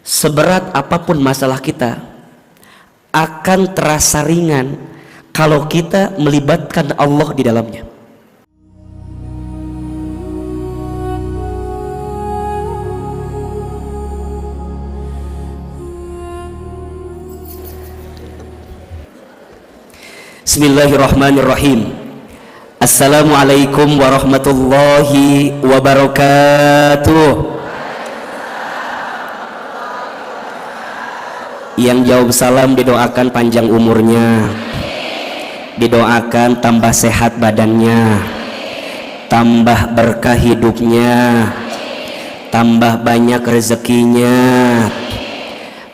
seberat apapun masalah kita akan terasa ringan kalau kita melibatkan Allah di dalamnya. Bismillahirrahmanirrahim. Assalamualaikum warahmatullahi wabarakatuh. Yang jawab salam didoakan panjang umurnya, didoakan tambah sehat badannya, tambah berkah hidupnya, tambah banyak rezekinya.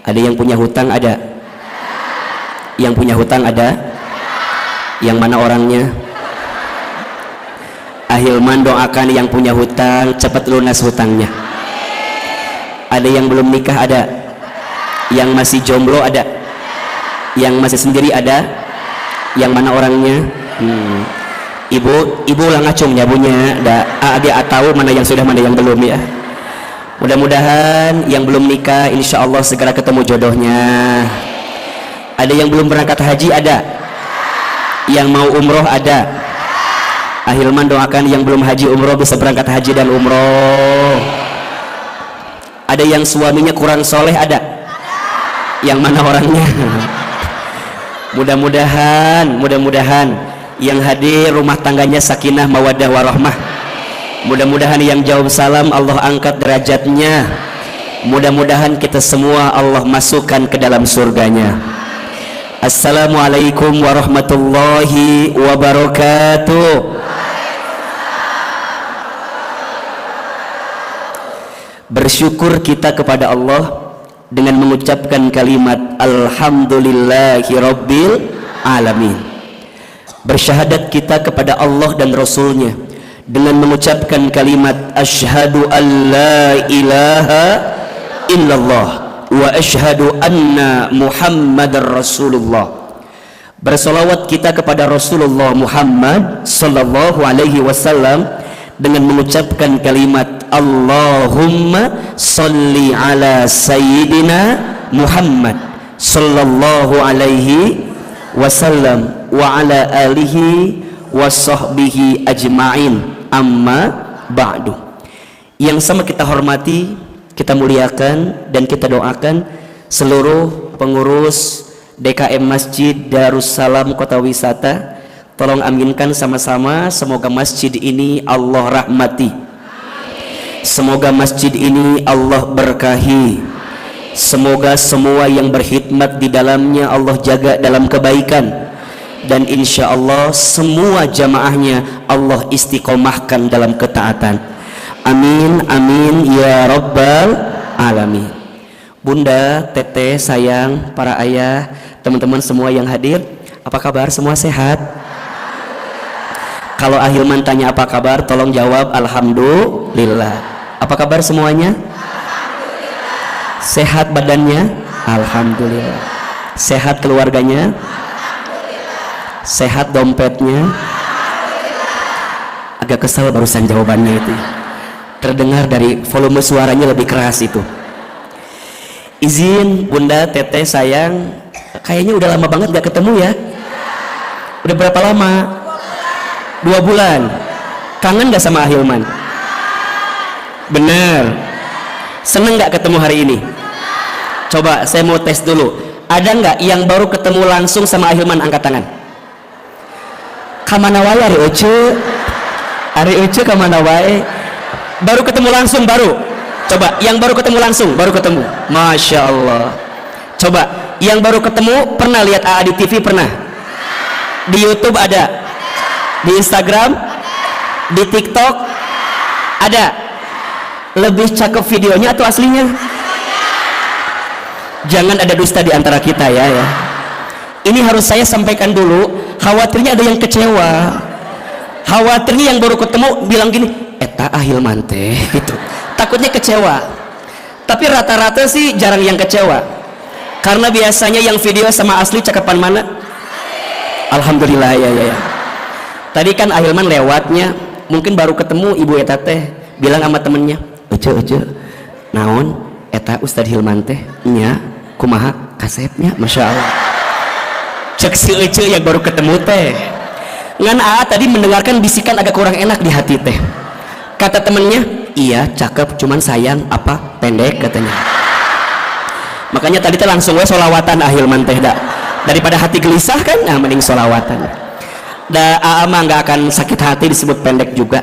Ada yang punya hutang? Ada. Yang punya hutang ada? Yang mana orangnya? Ahilman doakan yang punya hutang cepat lunas hutangnya. Ada yang belum nikah? Ada. Yang masih jomblo? Ada. Yang masih sendiri? Ada. Yang mana orangnya? Ibu lah ngacung nyabunya. Dia tahu mana yang sudah mana yang belum ya. Mudah-mudahan yang belum nikah insya Allah segera ketemu jodohnya. Ada yang belum berangkat haji? Ada. Yang mau umroh? Ada. Ahilman doakan yang belum haji umroh bisa berangkat haji dan umroh. Ada yang suaminya kurang soleh? Ada. Yang mana orangnya? Mudah-mudahan yang hadir rumah tangganya sakinah mawaddah warahmah. Mudah-mudahan yang jawab salam Allah angkat derajatnya. Mudah-mudahan kita semua Allah masukkan ke dalam surganya. Assalamualaikum warahmatullahi wabarakatuh. Bersyukur kita kepada Allah dengan mengucapkan kalimat Alhamdulillahi Rabbil Alamin. Bersyahadat kita kepada Allah dan Rasulnya dengan mengucapkan kalimat Asyhadu an la ilaha illallah wa asyhadu anna Muhammadar Rasulullah. Bersolawat kita kepada Rasulullah Muhammad sallallahu alaihi wasallam dengan mengucapkan kalimat Allahumma salli ala sayyidina Muhammad sallallahu alaihi wasallam wa ala alihi wa sahbihi ajma'in, amma ba'du. Yang sama kita hormati, kita muliakan dan kita doakan seluruh pengurus DKM Masjid Darussalam Kota Wisata. Tolong aminkan sama-sama, semoga masjid ini Allah rahmati, semoga masjid ini Allah berkahi, semoga semua yang berkhidmat di dalamnya Allah jaga dalam kebaikan, dan insya Allah semua jamaahnya Allah istiqomahkan dalam ketaatan. Amin amin ya rabbal alamin. Bunda, teteh, sayang, para ayah, teman-teman semua yang hadir, apa kabar? Semua sehat? Kalau Ahilman tanya apa kabar, tolong jawab alhamdulillah. Apa kabar semuanya? Alhamdulillah. Sehat badannya? Alhamdulillah. Sehat keluarganya? Alhamdulillah. Sehat dompetnya? Alhamdulillah. Agak kesal barusan jawabannya itu. Terdengar dari volume suaranya lebih keras itu. Izin bunda, teteh, sayang, kayaknya udah lama banget gak ketemu ya. Udah berapa lama? 2 bulan. Kangen gak sama Ahilman? Bener. Seneng gak ketemu hari ini? Coba saya mau tes dulu. Ada gak yang baru ketemu langsung sama Ahilman? Angkat tangan. Kamana wae Ari Uce? Ari Uce kamana wae? Baru ketemu langsung baru? Coba yang baru ketemu langsung, baru ketemu. Masya Allah. Coba yang baru ketemu pernah lihat AA di TV? Pernah? Di YouTube ada? Di Instagram? Di TikTok? Ada? Lebih cakep videonya atau aslinya? Jangan ada dusta di antara kita ya. Ini harus saya sampaikan dulu, khawatirnya ada yang kecewa. Khawatirnya yang baru ketemu bilang gini, eta Ahilman teh gitu. Takutnya kecewa. Tapi rata-rata sih jarang yang kecewa. Karena biasanya yang video sama asli cakepan mana? Alhamdulillah ya. Tadi kan Ahilman lewatnya, mungkin baru ketemu ibu eta teh, bilang sama temennya, "Ece, naon? eta Ustadz Hilman teh nya kumaha kasepnya, masya Allah. Cek si Ece yang baru ketemu teh ngan tadi mendengarkan bisikan agak kurang enak di hati teh. Kata temennya, iya cakep cuman sayang apa pendek katanya. Makanya tadi teh langsung we solawatan Hilman teh dah, daripada hati gelisah kan, nah mending solawatan. Da mah nggak akan sakit hati disebut pendek juga.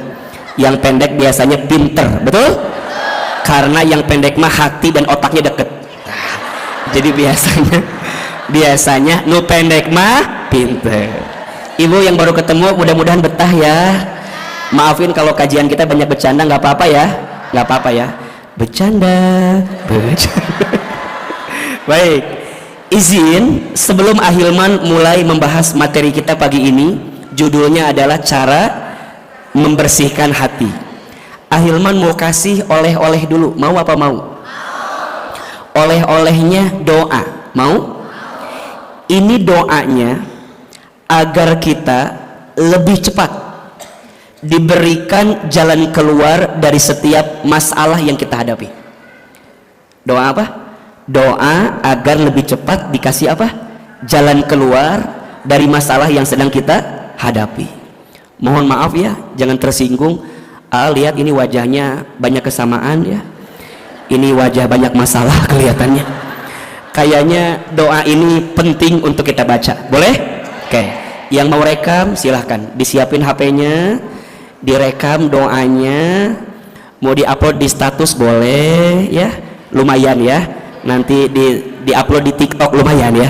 Yang pendek biasanya pinter, betul? Karena yang pendek mah hati dan otaknya deket. Jadi biasanya nu pendek mah pinter. Ibu yang baru ketemu mudah-mudahan betah ya. Maafin kalau kajian kita banyak bercanda, nggak apa-apa ya, nggak apa-apa ya. Bercanda. Baik, izin sebelum Ahilman mulai membahas materi kita pagi ini, judulnya adalah cara membersihkan hati. Ahilman mau kasih oleh-oleh dulu, mau apa mau? Oleh-olehnya doa, mau? Ini doanya agar kita lebih cepat diberikan jalan keluar dari setiap masalah yang kita hadapi. Doa apa? Doa agar lebih cepat dikasih apa? Jalan keluar dari masalah yang sedang kita hadapi. Mohon maaf ya, jangan tersinggung. Lihat ini wajahnya banyak kesamaan ya. Ini wajah banyak masalah kelihatannya. Kayaknya doa ini penting untuk kita baca. Boleh? Oke. Yang mau rekam silahkan. Disiapin HP-nya, direkam doanya. Mau diupload di status boleh ya. Lumayan ya. Nanti diupload di TikTok lumayan ya.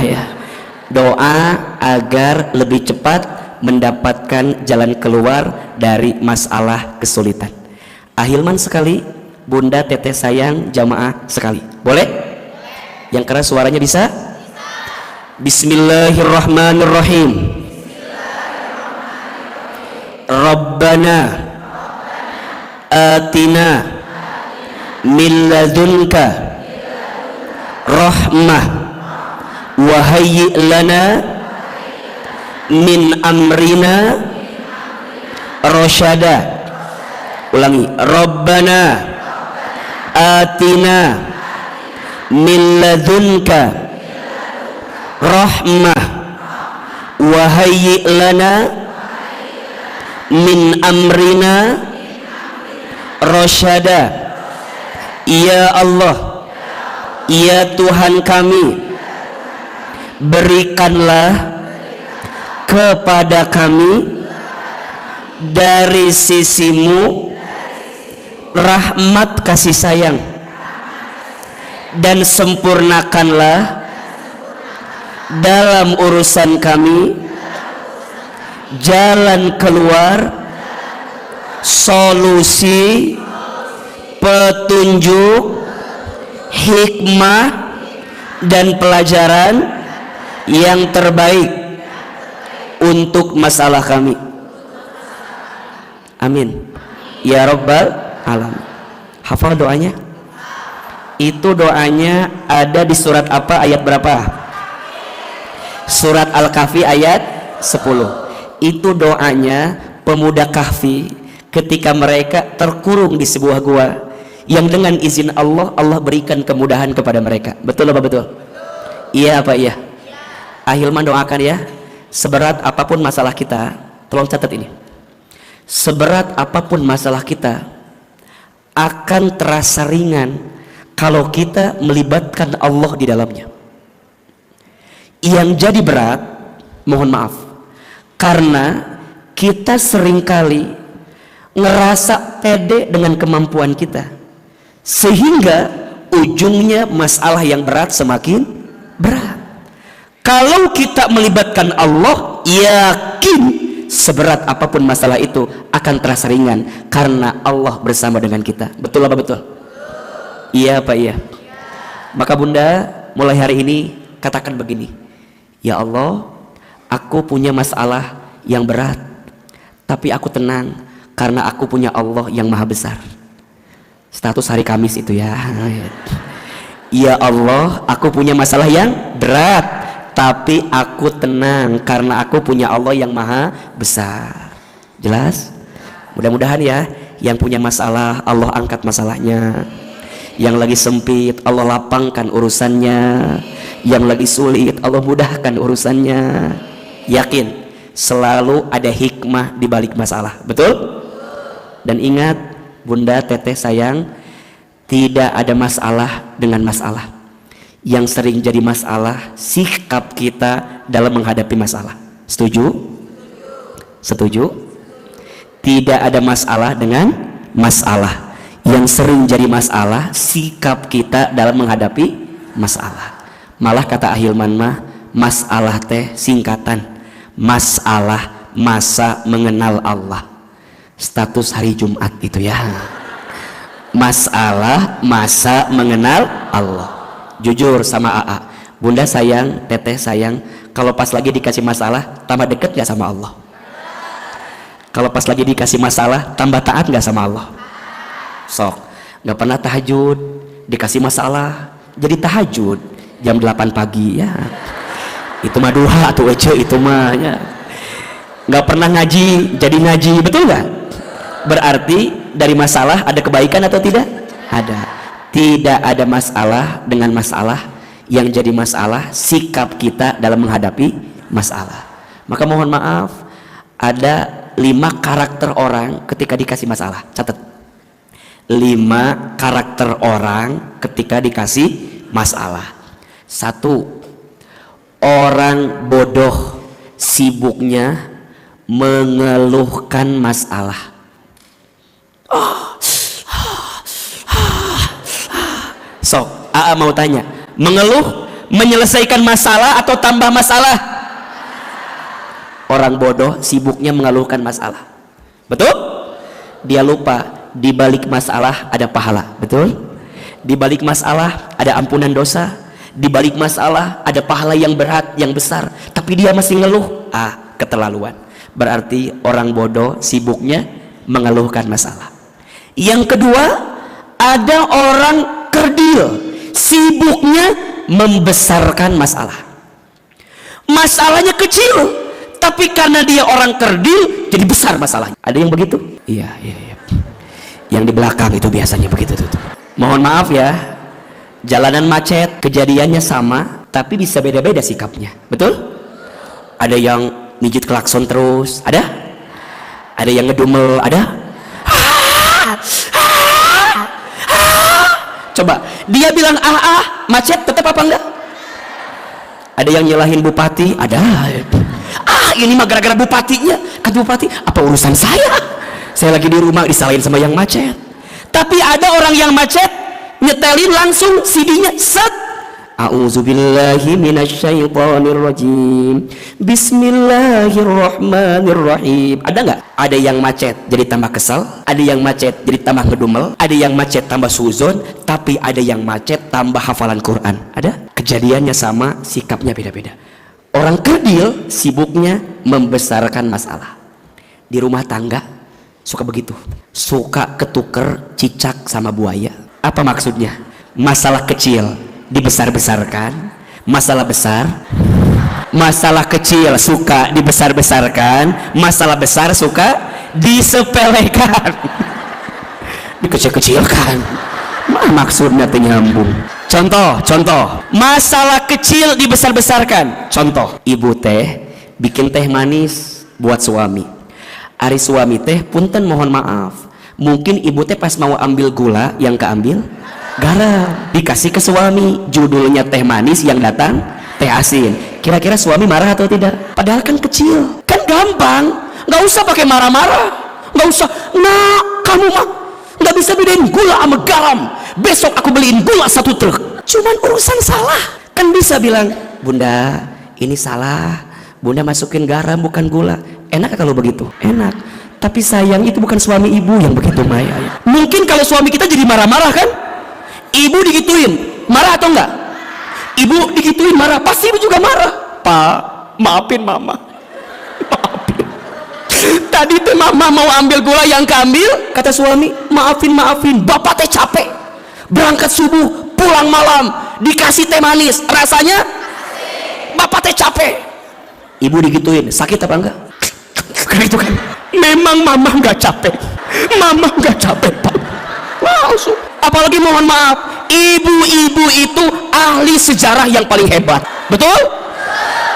Doa agar lebih cepat mendapatkan jalan keluar dari masalah kesulitan. Ahilman sekali, Bunda teteh sayang, jamaah sekali. Boleh? Yang keras suaranya bisa? Bismillahirrahmanirrahim. Rabbana atina min ladunka rahmah wa hayyi' lana min amrina rasyada. Ulangi, Rabbana atina min ladunka rahmah wa hayyi' lana min amrina rasyada. Ya Allah, ya Tuhan kami, berikanlah kepada kami dari sisimu rahmat kasih sayang, dan sempurnakanlah dalam urusan kami jalan keluar, solusi, petunjuk, hikmah dan pelajaran yang terbaik untuk masalah kami. Amin ya rabbal alamin. Hafal doanya? Itu doanya ada di surat apa, ayat berapa? Surat Al-Kahfi ayat 10. Itu doanya pemuda Kahfi ketika mereka terkurung di sebuah gua yang dengan izin Allah, Allah berikan kemudahan kepada mereka. Betul apa betul? Iya apa iya? Ahilman doakan ya. Seberat apapun masalah kita, tolong catat ini. Seberat apapun masalah kita akan terasa ringan kalau kita melibatkan Allah di dalamnya. Yang jadi berat, mohon maaf, karena kita seringkali ngerasa pede dengan kemampuan kita, sehingga ujungnya masalah yang berat semakin berat. Kalau kita melibatkan Allah, yakin seberat apapun masalah itu akan terasa ringan karena Allah bersama dengan kita. Betul apa betul? Iya apa iya? Maka Bunda mulai hari ini katakan begini, ya Allah, aku punya masalah yang berat, tapi aku tenang karena aku punya Allah yang maha besar. Status hari Kamis itu ya. Ya Allah, aku punya masalah yang berat, tapi aku tenang karena aku punya Allah yang maha besar. Jelas? Mudah-mudahan ya, yang punya masalah Allah angkat masalahnya, Yang lagi sempit Allah lapangkan urusannya, yang lagi sulit Allah mudahkan urusannya. Yakin selalu ada hikmah di balik masalah, betul? Dan ingat bunda, teteh sayang, tidak ada masalah dengan masalah. Yang sering jadi masalah sikap kita dalam menghadapi masalah. Setuju? Setuju? Tidak ada masalah dengan masalah. Yang sering jadi masalah sikap kita dalam menghadapi masalah. Malah kata Ahilman mah, masalah teh singkatan masalah masa mengenal Allah. Status hari Jumat itu ya, masalah masa mengenal Allah. Jujur sama AA, bunda sayang, teteh sayang, kalau pas lagi dikasih masalah tambah deket gak sama Allah? Kalau pas lagi dikasih masalah tambah taat gak sama Allah? Sok, gak pernah tahajud, dikasih masalah jadi tahajud jam 8 pagi ya, itu mah duha tuh ece, itu mah ya. Gak pernah ngaji jadi ngaji, betul gak? Berarti dari masalah ada kebaikan atau tidak? Ada. Tidak ada masalah dengan masalah. Yang jadi masalah sikap kita dalam menghadapi masalah. Maka mohon maaf, ada 5 karakter orang ketika dikasih masalah. Catat, 5 karakter orang ketika dikasih masalah. 1, orang bodoh sibuknya mengeluhkan masalah. Sok, AA mau tanya, mengeluh menyelesaikan masalah atau tambah masalah? Orang bodoh sibuknya mengeluhkan masalah. Betul? Dia lupa di balik masalah ada pahala. Betul? Di balik masalah ada ampunan dosa. Di balik masalah ada pahala yang berat, yang besar. Tapi dia masih ngeluh. Keterlaluan. Berarti orang bodoh sibuknya mengeluhkan masalah. Yang kedua, ada orang kerdil sibuknya membesarkan masalah. Masalahnya kecil, tapi karena dia orang kerdil jadi besar masalahnya. Ada yang begitu? Iya. Yang di belakang itu biasanya begitu tuh. Mohon maaf ya, jalanan macet, kejadiannya sama tapi bisa beda-beda sikapnya. Betul? Ada yang mijit klakson terus, ada yang ngedumel, ada. Coba dia bilang macet tetap apa enggak? Ada yang nyalahin bupati, ada. Ini mah gara-gara bupatinya. Kata bupati, apa urusan saya? Saya lagi di rumah disalahin sama yang macet. Tapi ada orang yang macet nyetelin langsung CD-nya, set. A'udzubillahi minasyaitonirrajim. Bismillahirrahmanirrahim. Ada nggak? Ada yang macet jadi tambah kesal, ada yang macet jadi tambah ngedumel, ada yang macet tambah suzon, tapi ada yang macet tambah hafalan Quran. Ada? Kejadiannya sama, sikapnya beda-beda. Orang kerdil sibuknya membesarkan masalah. Di rumah tangga suka begitu, suka ketuker cicak sama buaya. Apa maksudnya? Masalah kecil dibesar-besarkan, masalah besar, masalah kecil suka dibesar-besarkan, masalah besar suka disepelekan, dikecil-kecilkan. Maksudnya nyambung. Contoh, masalah kecil dibesar-besarkan. Contoh, ibu teh bikin teh manis buat suami. Ari suami teh punten mohon maaf, mungkin ibu teh pas mau ambil gula yang keambil garam, dikasih ke suami, judulnya teh manis, yang datang teh asin. Kira-kira suami marah atau tidak? Padahal kan kecil, kan gampang, nggak usah pakai marah-marah, nggak usah. Nah, kamu mah nggak bisa bedain gula sama garam, besok aku beliin gula 1 truk. Cuman urusan salah, kan bisa bilang, bunda ini salah, bunda masukin garam bukan gula. Enak kalau begitu? Enak. Tapi sayang itu bukan suami ibu yang begitu, Maya. Mungkin kalau suami kita jadi marah-marah kan? Ibu digituin, marah atau enggak? Ibu digituin marah, pasti ibu juga marah. Pak, maafin mama, maafin. Tadi tuh mama mau ambil gula yang keambil, kata suami, maafin, bapak teh capek, berangkat subuh, pulang malam, dikasih teh manis, rasanya bapak teh capek. Ibu digituin, sakit apa enggak? Gitu kan? Memang mama nggak capek, pak. Langsung Apalagi mohon maaf, ibu-ibu itu ahli sejarah yang paling hebat. Betul?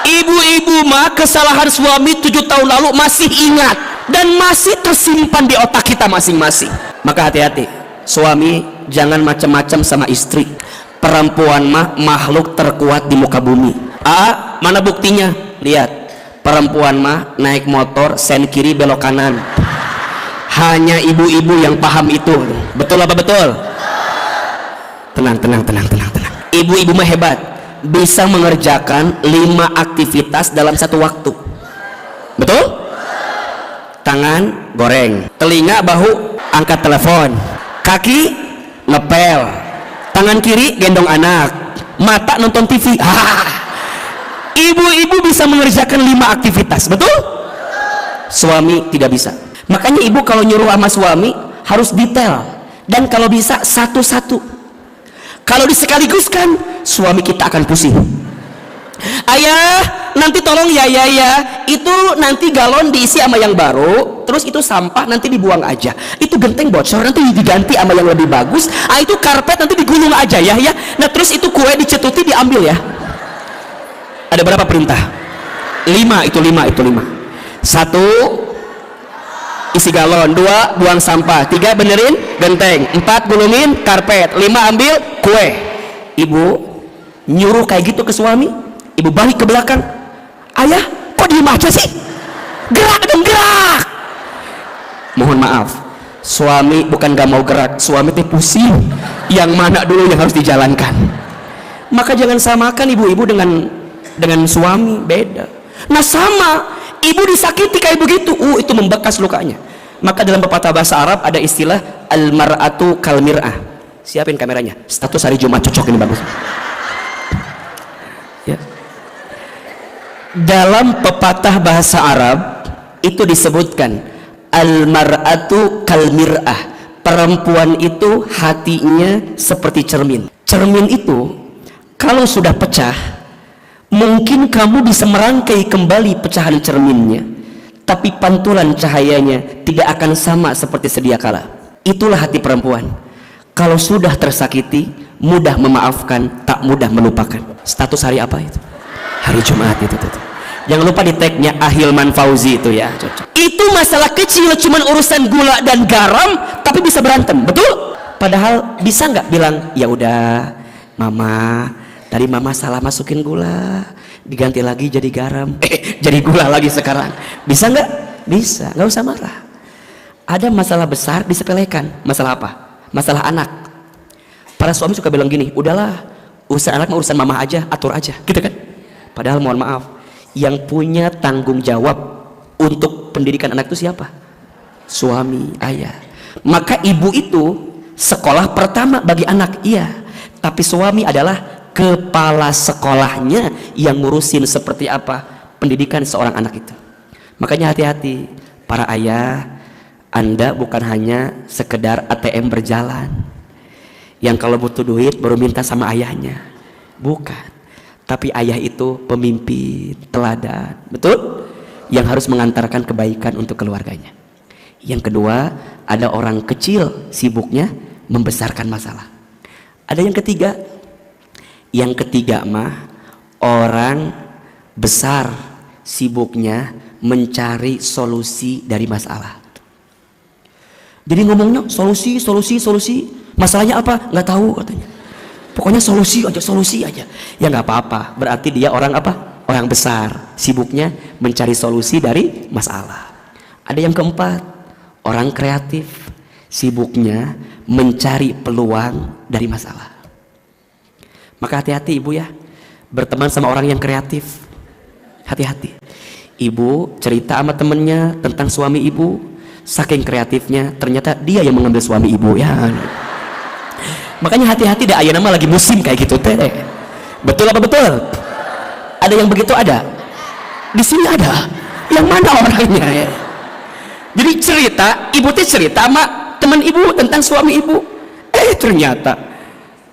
Ibu-ibu mah kesalahan suami 7 tahun lalu masih ingat dan masih tersimpan di otak kita masing-masing. Maka hati-hati, suami jangan macam-macam sama istri. Perempuan mah makhluk terkuat di muka bumi. Mana buktinya? Lihat, perempuan mah naik motor sen kiri belok kanan. Hanya ibu-ibu yang paham itu. Betul apa betul? Tenang. Ibu-ibu mah hebat, bisa mengerjakan 5 aktivitas dalam satu waktu. Betul? Tangan goreng, telinga bahu angkat telepon, kaki ngepel, tangan kiri gendong anak, mata nonton TV. Ibu-ibu bisa mengerjakan 5 aktivitas. Betul? Suami tidak bisa. Makanya ibu kalau nyuruh sama suami harus detail, dan kalau bisa satu-satu. Kalau disekaliguskan, suami kita akan pusing. Ayah, nanti tolong ya, itu nanti galon diisi sama yang baru, terus itu sampah nanti dibuang aja, itu genteng bocor nanti diganti sama yang lebih bagus, itu karpet nanti digulung aja ya, nah terus itu kue dicetuti diambil ya. Ada berapa perintah? 5, itu 5. 1, isi galon. 2, buang sampah. 3, benerin genteng. 4, gulungin karpet. 5, ambil kue. Ibu nyuruh kayak gitu ke suami, ibu balik ke belakang, ayah kok diem aja sih, gerak dong, gerak. Mohon maaf, suami bukan gak mau gerak, suami teh pusing yang mana dulu yang harus dijalankan. Maka jangan samakan ibu-ibu dengan suami, beda. Nah sama, ibu disakiti kayak begitu, itu membekas lukanya. Maka dalam pepatah bahasa Arab ada istilah al-mar'atu kal mir'ah. Siapin kameranya, status hari Jumat cocok ini, bagus ya. Dalam pepatah bahasa Arab itu disebutkan al-mar'atu kal mir'ah, perempuan itu hatinya seperti cermin. Cermin itu kalau sudah pecah, mungkin kamu bisa merangkai kembali pecahan cerminnya, tapi pantulan cahayanya tidak akan sama seperti sedia kala. Itulah hati perempuan. Kalau sudah tersakiti, mudah memaafkan, tak mudah melupakan. Status hari apa itu? Hari Jumat itu. Jangan lupa di tagnya Ahilman Fauzi itu ya, cocok. Itu masalah kecil, cuman urusan gula dan garam, tapi bisa berantem, betul? Padahal bisa nggak bilang, ya udah, mama, tadi mama salah masukin gula, diganti lagi jadi garam, jadi gula lagi sekarang. Bisa nggak? Bisa, nggak usah marah. Ada masalah besar disepelekan. Masalah apa? Masalah anak. Para suami suka bilang gini, udahlah, urusan anak mah urusan mama aja, atur aja, gitu kan? Padahal mohon maaf, yang punya tanggung jawab untuk pendidikan anak itu siapa? Suami, ayah. Maka ibu itu sekolah pertama bagi anak, iya, tapi suami adalah kepala sekolahnya yang ngurusin seperti apa pendidikan seorang anak itu. Makanya hati-hati para ayah, Anda bukan hanya sekedar ATM berjalan yang kalau butuh duit baru minta sama ayahnya, bukan. Tapi ayah itu pemimpin teladan, betul, yang harus mengantarkan kebaikan untuk keluarganya. Yang kedua, ada orang kecil sibuknya membesarkan masalah. Ada yang ketiga. Yang ketiga mah orang besar sibuknya mencari solusi dari masalah. Jadi ngomongnya solusi, masalahnya apa? Nggak tahu katanya. Pokoknya solusi aja. Ya nggak apa-apa. Berarti dia orang apa? Orang besar, sibuknya mencari solusi dari masalah. Ada yang keempat, orang kreatif, sibuknya mencari peluang dari masalah. Maka hati-hati ibu ya, berteman sama orang yang kreatif. Hati-hati. Ibu cerita sama temennya tentang suami ibu, saking kreatifnya ternyata dia yang mengambil suami ibu ya. Makanya hati-hati dah, ayeuna mah lagi musim kayak gitu teh. Betul apa betul? Ada yang begitu, ada di sini, ada yang mana orangnya ya? Jadi cerita, ibu teh cerita sama teman ibu tentang suami ibu, ternyata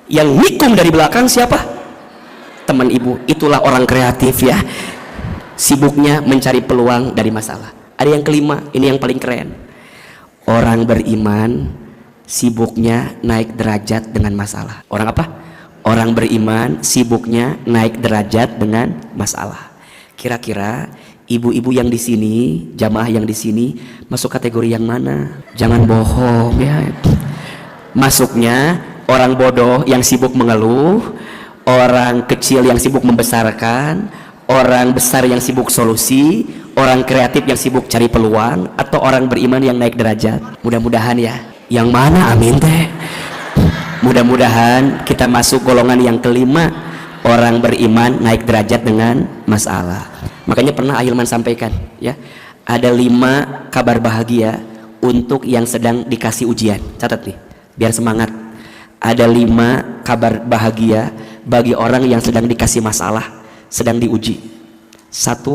yang nikung dari belakang siapa? Teman ibu. Itulah orang kreatif ya, sibuknya mencari peluang dari masalah. Ada yang kelima, ini yang paling keren. Orang beriman sibuknya naik derajat dengan masalah. Orang apa? Orang beriman sibuknya naik derajat dengan masalah. Kira-kira ibu-ibu yang di sini, jamaah yang di sini masuk kategori yang mana? Jangan bohong ya. Masuknya orang bodoh yang sibuk mengeluh, orang kecil yang sibuk membesarkan, orang besar yang sibuk solusi, orang kreatif yang sibuk cari peluang, atau orang beriman yang naik derajat? Mudah-mudahan ya. Yang mana? Amin teh. Mudah-mudahan kita masuk golongan yang kelima, orang beriman naik derajat dengan masalah. Makanya pernah Ahilman sampaikan ya, ada 5 kabar bahagia untuk yang sedang dikasih ujian. Catat nih biar semangat. Ada 5 kabar bahagia bagi orang yang sedang dikasih masalah, sedang diuji. 1,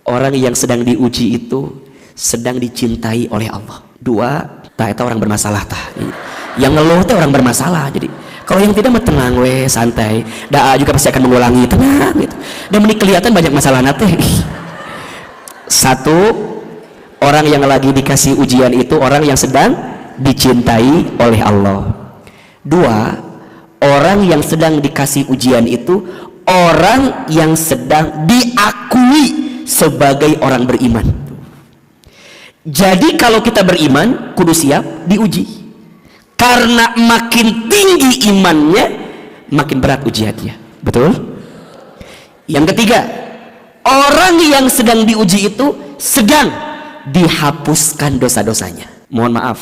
orang yang sedang diuji itu sedang dicintai oleh Allah. 2, itu orang bermasalah tah. Yang ngeluh itu orang bermasalah. Jadi kalau yang tidak mah tenang we, santai. Doa juga pasti akan mengulangi, tenang gitu. Dan ini kelihatan banyak masalah nate. 1, orang yang lagi dikasih ujian itu orang yang sedang dicintai oleh Allah. 2, orang yang sedang dikasih ujian itu orang yang sedang diakui sebagai orang beriman. Jadi kalau kita beriman kudu siap diuji. Karena makin tinggi imannya, makin berat ujiannya. Betul? Yang ketiga, orang yang sedang diuji itu sedang dihapuskan dosa-dosanya. Mohon maaf,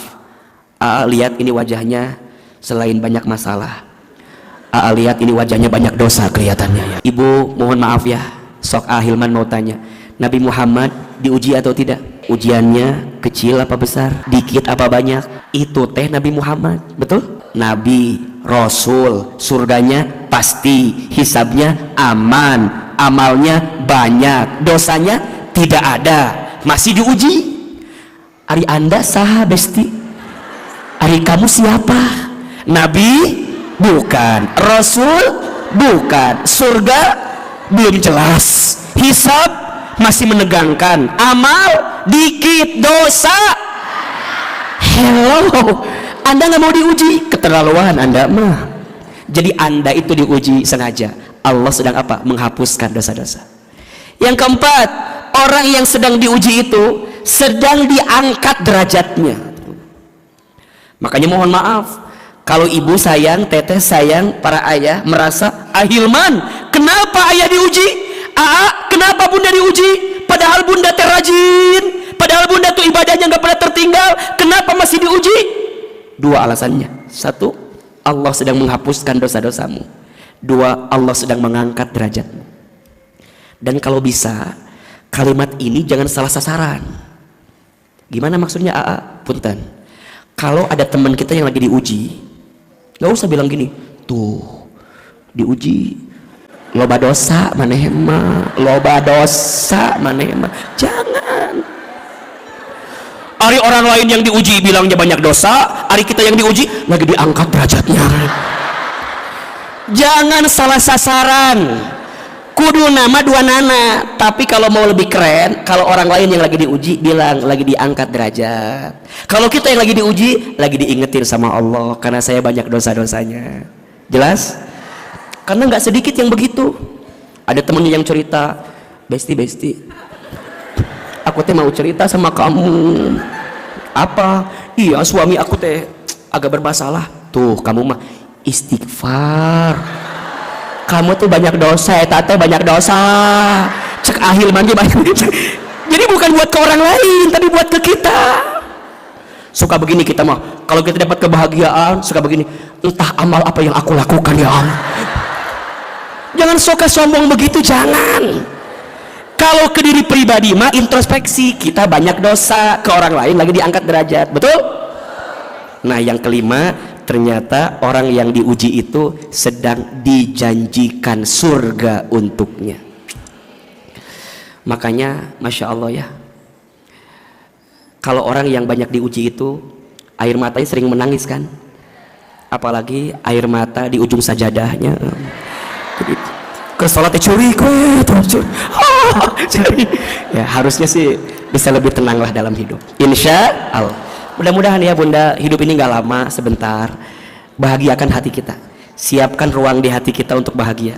lihat ini wajahnya selain banyak masalah, lihat ini wajahnya banyak dosa kelihatannya ya. Ibu mohon maaf ya, sok Hilman mau tanya, Nabi Muhammad diuji atau tidak? Ujiannya kecil apa besar? Dikit apa banyak? Itu teh Nabi Muhammad. Betul? Nabi, Rasul, surganya pasti, hisabnya aman, amalnya banyak, dosanya tidak ada, masih diuji. Ari Anda saha besti? Ari kamu siapa? Nabi? Bukan. Rasul? Bukan. Surga? Belum jelas. Hisab? Masih menegangkan. Amal dikit, dosa hello. Anda nggak mau diuji, keterlaluan Anda mah. Jadi Anda itu diuji sengaja. Allah sedang apa? Menghapuskan dosa-dosa. Yang keempat, orang yang sedang diuji itu sedang diangkat derajatnya. Makanya mohon maaf kalau ibu sayang, teteh sayang, para ayah merasa, Hilman, kenapa ayah diuji? Kenapa bunda diuji? Padahal bunda terrajin, padahal bunda tuh ibadahnya nggak pernah tertinggal. Kenapa masih diuji? 2 alasannya. 1, Allah sedang menghapuskan dosa-dosamu. 2, Allah sedang mengangkat derajatmu. Dan kalau bisa, kalimat ini jangan salah sasaran. Gimana maksudnya? Punten. Kalau ada teman kita yang lagi diuji, nggak usah bilang gini, tuh diuji loba dosa maneh mah, loba dosa maneh mah. Jangan. Ari orang lain yang diuji bilangnya banyak dosa, ari kita yang diuji lagi diangkat derajatnya. Jangan salah sasaran. Kudu nama 2 nana. Tapi kalau mau lebih keren, kalau orang lain yang lagi diuji bilang lagi diangkat derajat. Kalau kita yang lagi diuji lagi diingetin sama Allah karena saya banyak dosa-dosanya. Jelas? Karena nggak sedikit yang begitu. Ada temennya yang cerita, besti, aku teh mau cerita sama kamu. Apa? Iya, suami aku teh agak bermasalah. Tuh kamu mah istighfar. Kamu tuh banyak dosa, tante banyak dosa. Cek Hilman banyak. Jadi bukan buat ke orang lain, tapi buat ke kita. Suka begini kita mah. Kalau kita dapat kebahagiaan, suka begini. Entah amal apa yang aku lakukan ya Allah. Jangan suka sombong begitu, jangan. Kalau ke diri pribadi mah introspeksi, kita banyak dosa, ke orang lain lagi diangkat derajat. Betul? Nah, yang kelima, ternyata orang yang diuji itu sedang dijanjikan surga untuknya. Makanya Masya Allah ya, kalau orang yang banyak diuji itu air matanya sering menangis kan, apalagi air mata di ujung sajadahnya. Ke sholatnya curi ya harusnya sih bisa lebih tenang lah dalam hidup, insya Allah. Mudah-mudahan ya Bunda, hidup ini nggak lama, sebentar. Bahagiakan hati kita, siapkan ruang di hati kita untuk bahagia.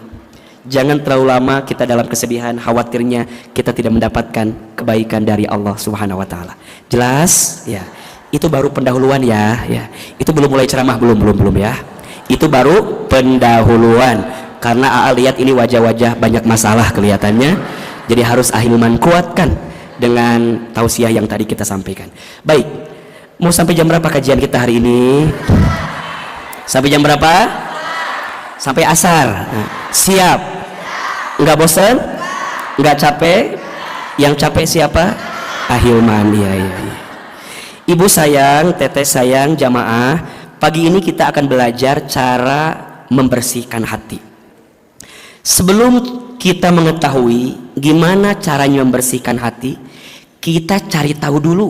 Jangan terlalu lama kita dalam kesedihan, khawatirnya kita tidak mendapatkan kebaikan dari Allah Subhanahu wa taala. Jelas? Ya. Itu baru pendahuluan ya. Itu belum mulai ceramah, belum ya. Itu baru pendahuluan. Karena AA lihat ini wajah-wajah banyak masalah kelihatannya. Jadi harus ahilman kuatkan dengan tausiah yang tadi kita sampaikan. Baik. Mau sampai jam berapa kajian kita hari ini? Sampai jam berapa? Sampai asar. Nah, siap? Enggak bosan? Enggak capek? Yang capek siapa? Ahilman. Ya. Ibu sayang, teteh sayang, jamaah, pagi ini kita akan belajar cara membersihkan hati. Sebelum kita mengetahui gimana caranya membersihkan hati, kita cari tahu dulu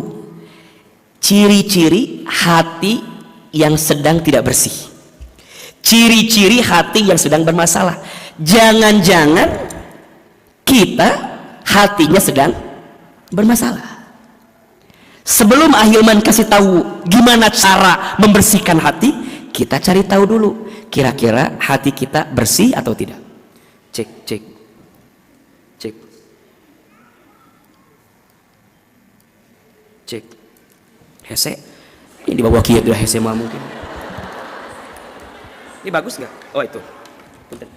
ciri-ciri hati yang sedang tidak bersih, ciri-ciri hati yang sedang bermasalah. Jangan-jangan kita hatinya sedang bermasalah. Sebelum Ahilman kasih tahu gimana cara membersihkan hati, kita cari tahu dulu kira-kira hati kita bersih atau tidak. Cek. Hese ini di bawah kieu udah hese mah mungkin. Ini bagus nggak? Oh itu. Punten.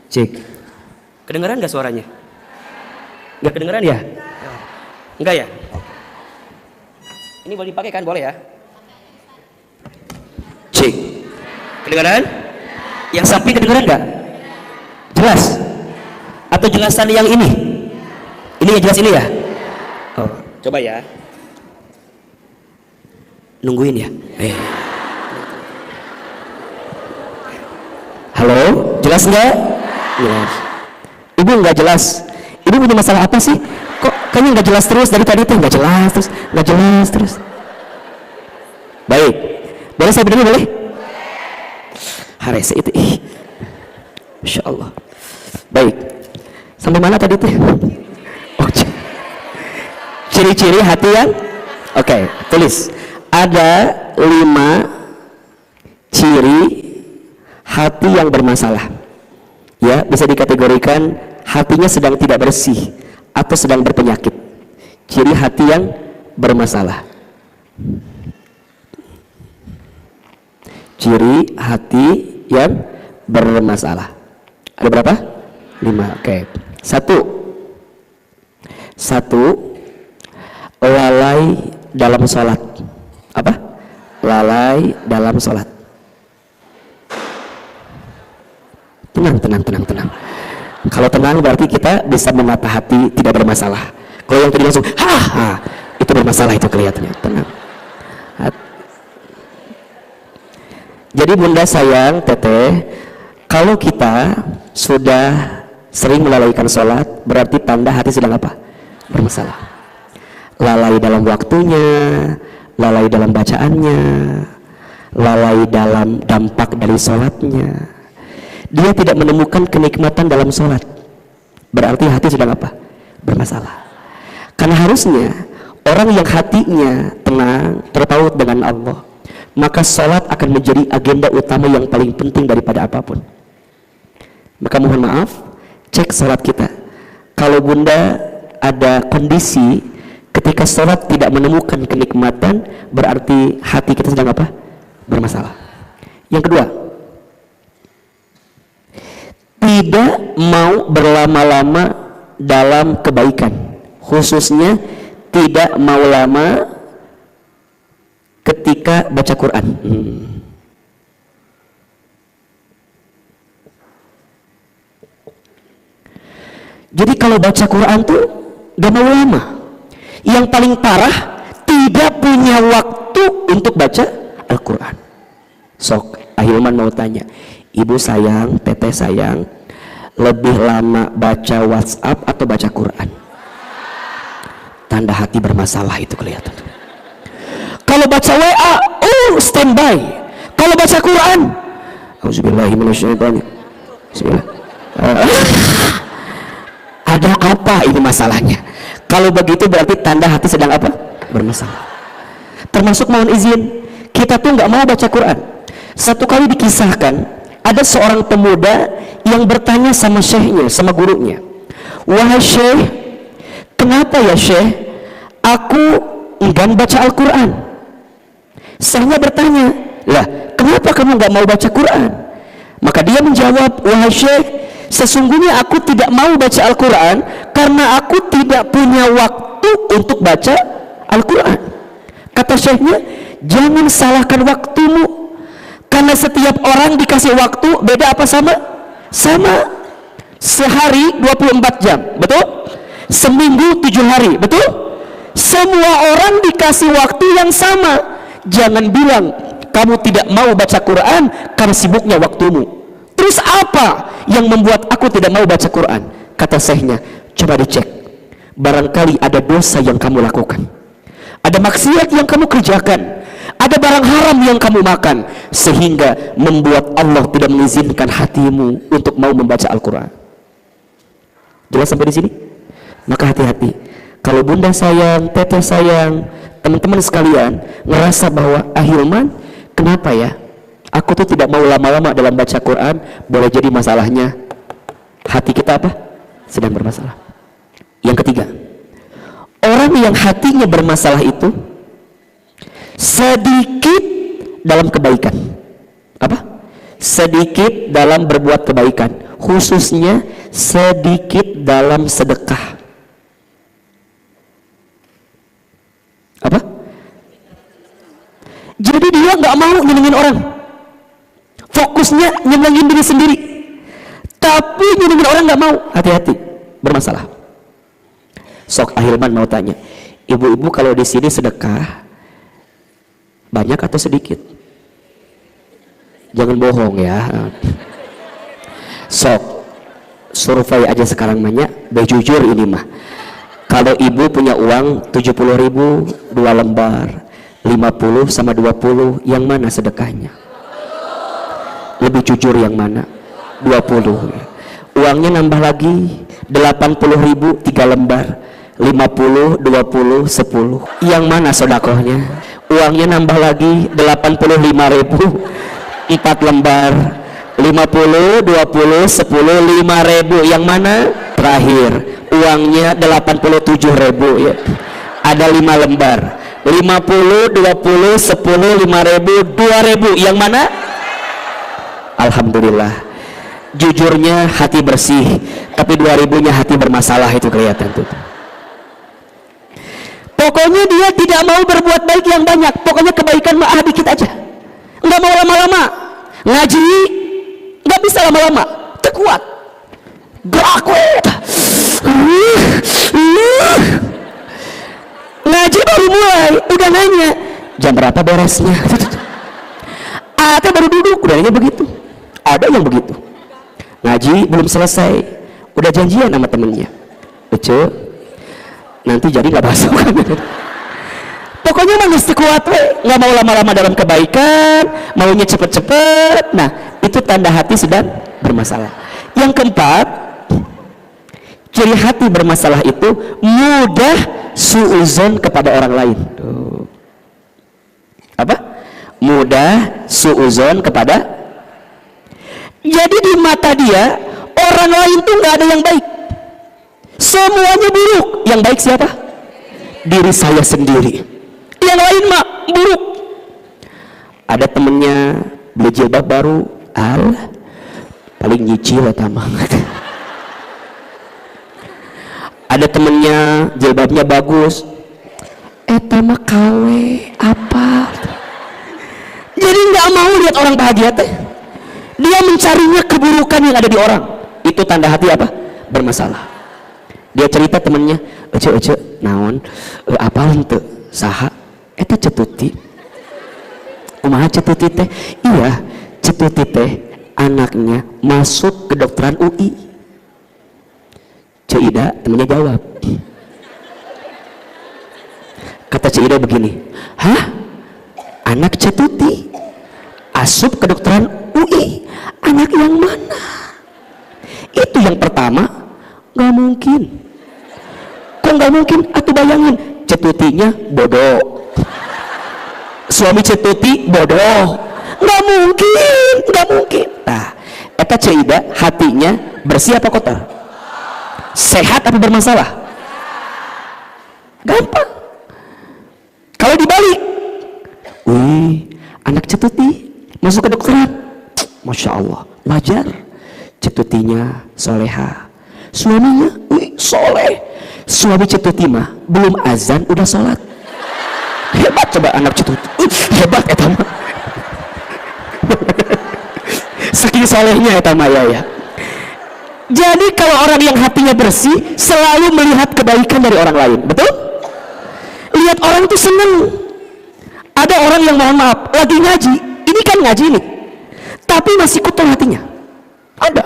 Cek. Kedengeran nggak suaranya? Nggak kedengeran ya? Enggak ya? Ini boleh dipakai kan? Boleh ya? Cek. Kedengeran? Yang samping kedengeran nggak? Jelas? Atau jelasan yang ini? Ini yang jelas ini ya? Oh, coba ya. Nungguin ya. Halo, jelas nggak? Jelas. Ibu nggak jelas. Ibu punya masalah apa sih? Kok kayaknya nggak jelas terus dari tadi tuh nggak jelas terus. Baik, boleh saya berdiri boleh? Harese itu. Insya Allah. Baik. Sampai mana tadi tuh? Oh, ciri-ciri hati yang Oke, tulis. Ada 5 ciri hati yang bermasalah. Ya, bisa dikategorikan hatinya sedang tidak bersih atau sedang berpenyakit. Ciri hati yang bermasalah. Ciri hati yang bermasalah. Ada berapa? 5. Oke. 1. Lalai dalam sholat. Apa? Lalai dalam sholat. Tenang. Kalau tenang berarti kita bisa menata hati tidak bermasalah. Kalau yang tadi langsung itu bermasalah, itu kelihatannya. Tenang. Jadi Bunda sayang, teteh, kalau kita sudah sering melalaikan sholat, berarti tanda hati sedang apa? Bermasalah. Lalai dalam waktunya, lalai dalam bacaannya, lalai dalam dampak dari sholatnya. Dia tidak menemukan kenikmatan dalam sholat, berarti hati sedang apa? Bermasalah. Karena harusnya orang yang hatinya tenang, terpaut dengan Allah, maka sholat akan menjadi agenda utama yang paling penting daripada apapun. Maka mohon maaf, cek sholat kita. Kalau Bunda ada kondisi ketika sholat tidak menemukan kenikmatan, berarti hati kita sedang apa? Bermasalah. Yang kedua, tidak mau berlama-lama dalam kebaikan, khususnya tidak mau lama ketika baca Quran. Jadi kalau baca Quran tuh gak mau lama. Yang paling parah, tidak punya waktu untuk baca Al-Quran. Sok, Ahilman mau tanya, ibu sayang, teteh sayang, lebih lama baca WhatsApp atau baca Quran? Tanda hati bermasalah itu kelihatan. Kalau baca WA, standby. Kalau baca Quran, auzubillahiminasyaitonir. Bismillah. Ada apa ini masalahnya? Kalau begitu berarti tanda hati sedang apa? Bermasalah. termasuk mohon izin, kita tuh nggak mau baca Quran. Satu kali dikisahkan, ada seorang pemuda yang bertanya sama syekhnya, sama gurunya, wahai syekh, kenapa ya syekh aku enggan baca Al-Quran? Syekhnya bertanya, lah kenapa kamu nggak mau baca Quran? Maka dia menjawab, wahai syekh, sesungguhnya aku tidak mau baca Al-Quran karena aku tidak punya waktu untuk baca Al-Quran. Kata syekhnya, jangan salahkan waktumu, karena setiap orang dikasih waktu beda apa sama? Sama. Sehari 24 jam, betul? Seminggu 7 hari, betul? Semua orang dikasih waktu yang sama. Jangan bilang kamu tidak mau baca Quran karena sibuknya waktumu. Terus apa yang membuat aku tidak mau baca Quran? Kata syekhnya, coba dicek, barangkali ada dosa yang kamu lakukan, ada maksiat yang kamu kerjakan, ada barang haram yang kamu makan, sehingga membuat Allah tidak mengizinkan hatimu untuk mau membaca Al-Quran. Jelas sampai di sini? Maka hati-hati, kalau bunda sayang, teteh sayang, teman-teman sekalian ngerasa bahwa Hilman, kenapa ya aku tuh tidak mau lama-lama dalam baca Quran, boleh jadi masalahnya hati kita apa? Sedang bermasalah. Yang ketiga, orang yang hatinya bermasalah itu sedikit dalam kebaikan. Apa? Sedikit dalam berbuat kebaikan, khususnya sedikit dalam sedekah. Apa? Jadi dia nggak mau nyenengin orang, fokusnya nyenengin diri sendiri, tapi nyenengin orang nggak mau. Hati-hati, bermasalah. Sok Ahilman mau tanya, ibu-ibu kalau di sini sedekah banyak atau sedikit? Jangan bohong ya. Sok survei aja sekarang banyak, bejujur ini mah. Kalau ibu punya uang 70.000, 2 lembar, 50 sama 20, yang mana sedekahnya? Lebih jujur yang mana? 20. Uangnya nambah lagi 80.000, 3 lembar, 50, 20, 10. Yang mana sedekahnya? Uangnya nambah lagi 85.000, 4 lembar, 50, 20, 10, 5.000. Yang mana? Terakhir, uangnya 87.000 ya. Ada 5 lembar, 50, 20, 10, 5.000, 2.000. Yang mana? Alhamdulillah, jujurnya hati bersih, tapi 2.000-nya hati bermasalah, itu kelihatan tuh. Pokoknya dia tidak mau berbuat baik yang banyak, pokoknya kebaikan mah dikit aja, nggak mau lama-lama. Ngaji nggak bisa lama-lama, terkuat gerak ngaji baru mulai udah nanya jam berapa beresnya. Ada baru duduk udah nanya begitu. Ada yang begitu, ngaji belum selesai udah janjian sama temennya, Ece nanti jadi nggak masuk. Pokoknya manis kuat, nggak mau lama-lama dalam kebaikan, maunya cepet-cepet. Nah, itu tanda hati sedang bermasalah. Yang keempat, ciri hati bermasalah itu mudah suuzon kepada orang lain. Tuh. Apa? Mudah suuzon kepada. Jadi di mata dia orang lain tuh nggak ada yang baik, semuanya buruk. Yang baik siapa? Diri saya sendiri. Yang lain mah buruk. Ada temennya beli jilbab baru, paling nyicil atau mah. Ada temennya jilbabnya bagus, eta mah KW apa? Jadi nggak mau lihat orang bahagia teh. Dia mencarinya keburukan yang ada di orang. Itu tanda hati apa? Bermasalah. Dia cerita temennya, ece naon apal henteu saha eta cetuti. Kumaha cetuti teh? Iya, cetuti teh anaknya masuk kedokteran UI. Ceida temennya jawab. Kata Ceida begini, hah? Anak cetuti asup kedokteran UI, anak yang mana? Itu yang pertama, nggak mungkin. Kok nggak mungkin? Atuh bayangin, cetutinya bodoh, suami cetuti bodoh, nggak mungkin. Nah, eta Cida hatinya bersih apa kotor? Sehat apa bermasalah? Gampang. Kalau dibalik, wih, anak cetuti masuk ke dokteran, masya Allah, wajar. Cetutinya soleha, suaminya, wih, soleh. Suami cetuti mah belum azan udah sholat. Hebat coba anak cetuti, hebat eta mah. Saking solehnya eta mah ya. Jadi kalau orang yang hatinya bersih selalu melihat kebaikan dari orang lain, betul? Lihat orang itu seneng. Ada orang yang mohon maaf lagi ngaji, ini kan ngaji nih, tapi masih kotor hatinya. Ada.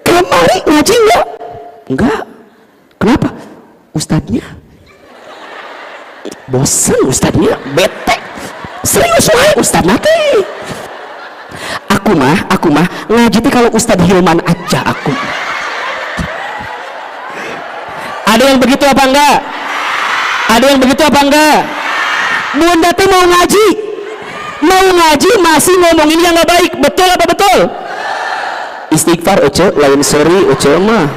Kemari ngaji enggak? Enggak. Kenapa? Ustadznya bosan, ustadznya bete. Serius wae ustadz mati. Aku mah ngaji teh kalau Ustadz Hilman aja aku. Ada yang begitu apa enggak? Ada yang begitu apa enggak? Bunda teh mau ngaji masih ngomongin yang nggak baik, betul apa betul? Istighfar uce, lain sorry uce mah.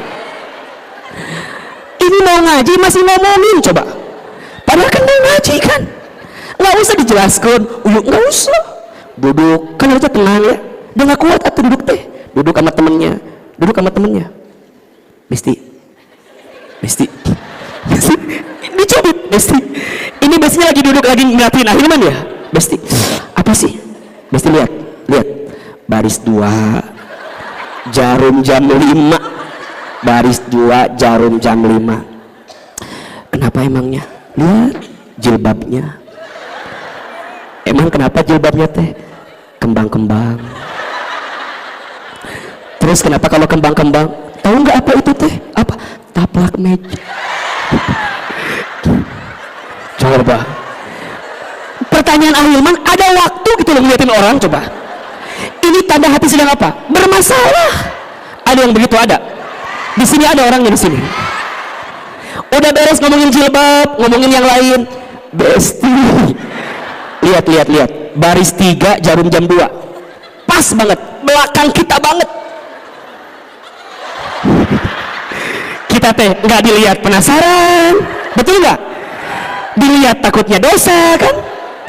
Ini mau ngaji masih ngomongin coba. Padahal kan mau ngaji kan, nggak usah dijelaskan, nggak usah. Duduk, kan harusnya tenang ya. Dia nggak kuat atau duduk sama temennya. Besti, dicubit, Besti. Ini Bestinya lagi duduk lagi ngeliatin Ahilman ya, Besti. Apa sih? Besti lihat, baris 2, jarum jam 5, baris 2, jarum jam 5. Kenapa emangnya? Lihat jilbabnya. Emang kenapa jilbabnya teh? Kembang-kembang. Terus kenapa kalau kembang-kembang? Tahu nggak apa itu teh? Apa? Taplak meja. Coba. Pertanyaan Ahilman, ada waktu gitu loh ngeliatin orang, coba. Ini tanda hati sedang apa? Bermasalah. Ada yang begitu ada. Di sini ada orangnya di sini. Udah beres ngomongin jilbab, ngomongin yang lain. Besti. Lihat. Baris 3, jarum jam 2. Pas banget, belakang kita banget. Kita teh nggak dilihat penasaran, betul nggak? Dilihat takutnya dosa kan?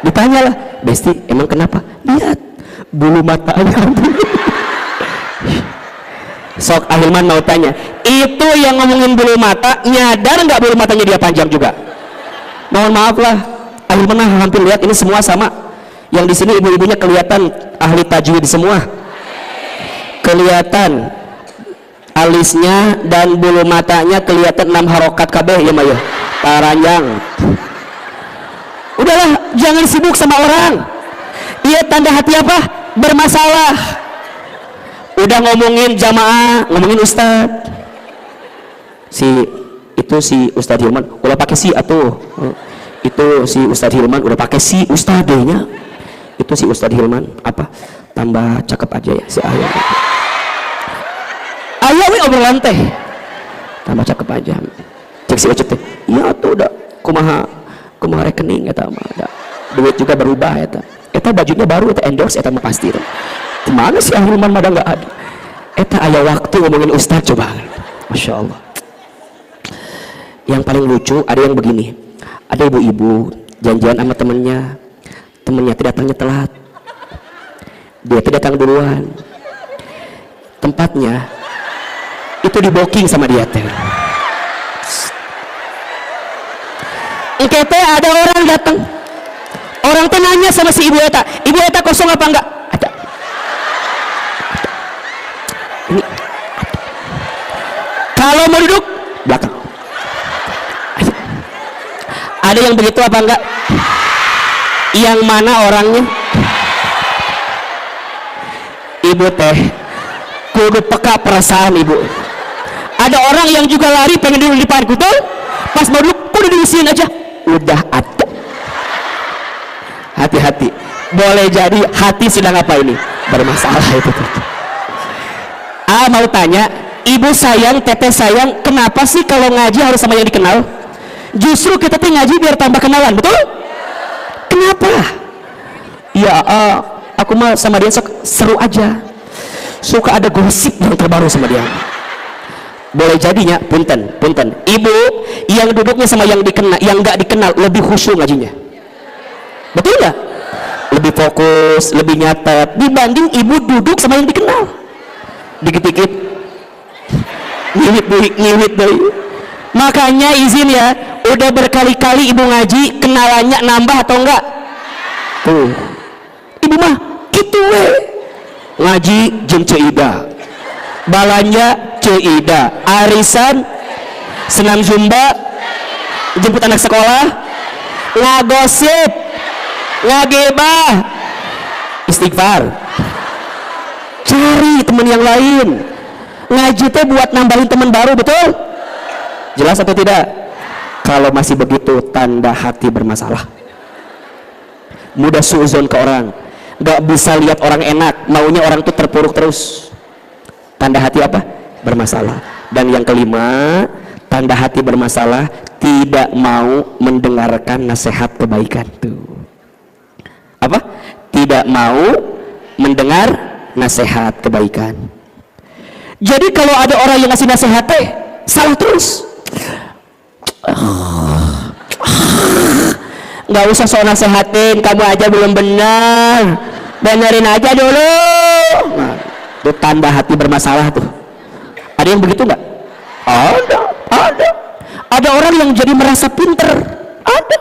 Ditanyalah, Besti, emang kenapa? Lihat bulu matanya. Sok Ahilman mau tanya, itu yang ngomongin bulu mata, nyadar nggak bulu matanya dia panjang juga? Mohon maaf lah, Ahilman hampir lihat ini semua sama. Yang di sini ibu-ibunya kelihatan ahli tajwid semua. Kelihatan alisnya dan bulu matanya kelihatan 6 harokat kabeh ya Mayo. Paranjang. Udahlah, jangan sibuk sama orang. Iya, tanda hati apa? Bermasalah. Udah ngomongin jamaah, ngomongin ustad. Si Ustadz Hilman udah pakai si atuh. Itu si Ustadz Hilman udah pakai si ustadenya. Itu si Ustadz Hilman apa? Tambah cakep aja ya si Ayah. Ayah we obrolan teh. Tambah cakep aja. Cek si Ucet teh. Iya tuh udah kumaha rekening eta mah ada. Duit juga berubah eta. Eta bajunya baru eta endorse eta mah pasti. Mana si Hilman mah enggak ada. Eta aya waktu ngomongin ustaz coba. Masya Allah. Yang paling lucu ada yang begini. Ada ibu-ibu janjian sama temennya datangnya telat, dia datang duluan, tempatnya itu di booking sama dia teh. Teh ada orang datang, orang teh nanya sama si ibu eta kosong apa enggak? Ada. Ini kalau mau duduk belakang. Ada yang begitu apa enggak? Yang mana orangnya? Ibu teh kudu peka perasaan ibu. Ada orang yang juga lari pengen duduk di depan kutul, pas mau duduk kudu diisiin aja. Udah ada. Hati-hati. Boleh jadi hati sedang apa ini? Bermasalah itu tuh. Mau tanya, ibu sayang, teteh sayang, kenapa sih kalau ngaji harus sama yang dikenal? Justru kita tuh ngaji biar tambah kenalan, betul? Kenapa? Ya aku mah sama dia seru aja, suka ada gosip yang terbaru sama dia. Boleh jadinya, punten ibu yang duduknya sama yang dikenal, yang nggak dikenal lebih khusyuk ngajinya, betul nggak? Lebih fokus, lebih nyatet dibanding ibu duduk sama yang dikenal. Dikit-dikit ngiwit deh. Makanya izin ya, udah berkali-kali ibu ngaji, kenalannya nambah atau enggak? Tuh, ibu mah gitu we. Ngaji jeung Ceida, balanja Ceida, arisan, senam zumba, jemput anak sekolah, ngagosip, ngagibah, istighfar. Cari teman yang lain. Ngaji teh buat nambahin teman baru, betul? Jelas atau tidak? Kalau masih begitu, tanda hati bermasalah. Mudah suuzon ke orang, gak bisa lihat orang enak, maunya orang tuh terpuruk terus. Tanda hati apa? Bermasalah. Dan yang kelima, tanda hati bermasalah, tidak mau mendengarkan nasihat kebaikan. Tuh apa? Tidak mau mendengar nasihat kebaikan. Jadi kalau ada orang yang ngasih nasihat teh salah terus, nggak usah soal nasihatin, kamu aja belum benar, benerin aja dulu. Nah, itu tanda hati bermasalah tuh. Ada yang begitu nggak? Ada orang yang jadi merasa pinter. Ada.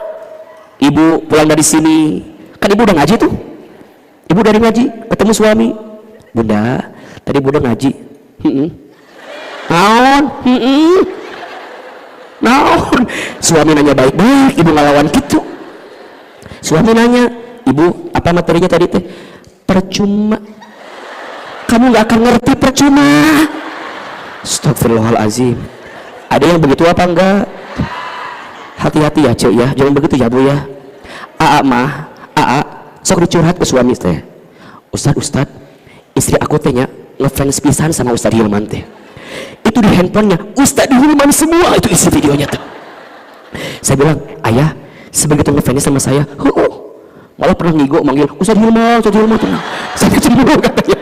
Ibu pulang dari sini, kan ibu udah ngaji tuh. Ibu dari ngaji ketemu suami, bunda tadi bunda ngaji. Naon suami nanya baik-baik, ibu ngelawan gitu. Suami nanya, ibu apa materinya tadi teh? Percuma, kamu nggak akan ngerti, percuma. Astagfirullahalazim. Ada yang begitu apa enggak? Hati-hati ya cek ya, jangan begitu ya bu ya. Sok dicurhat ke suami teh. Ustad istri aku tehnya ngefans pisan sama Ustad Hilman teh. Itu di handphonenya Ustad Hilman semua itu isi videonya tuh. Saya bilang, ayah sebegitu ngefans sama saya, malah pernah ngigo manggil Ustad Hilman tenang. Saya cemburu katanya.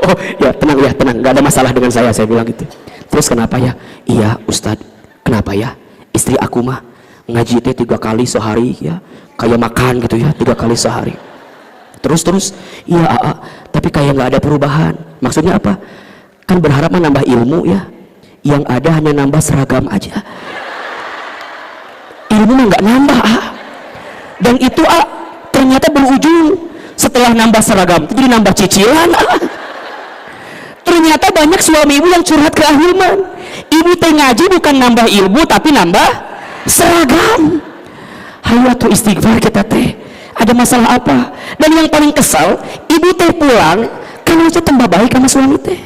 Oh ya tenang, nggak ada masalah dengan saya bilang gitu. Terus kenapa ya? Iya Ustad, kenapa ya? Istri aku mah ngaji teh 3 kali sehari ya, kayak makan gitu ya, 3 kali sehari. Terus iya tapi kayak nggak ada perubahan. Maksudnya apa? Kan berharap menambah ilmu ya, yang ada hanya nambah seragam aja, ilmu mah nggak nambah dan itu ternyata berujung setelah nambah seragam jadi nambah cicilan. Ternyata banyak suami ibu yang curhat ke Hilman, ibu teh ngaji bukan nambah ilmu tapi nambah seragam. Hayo tuh istighfar kita teh, ada masalah apa? Dan yang paling kesal, ibu teh pulang kan aja tambah baik sama suami teh.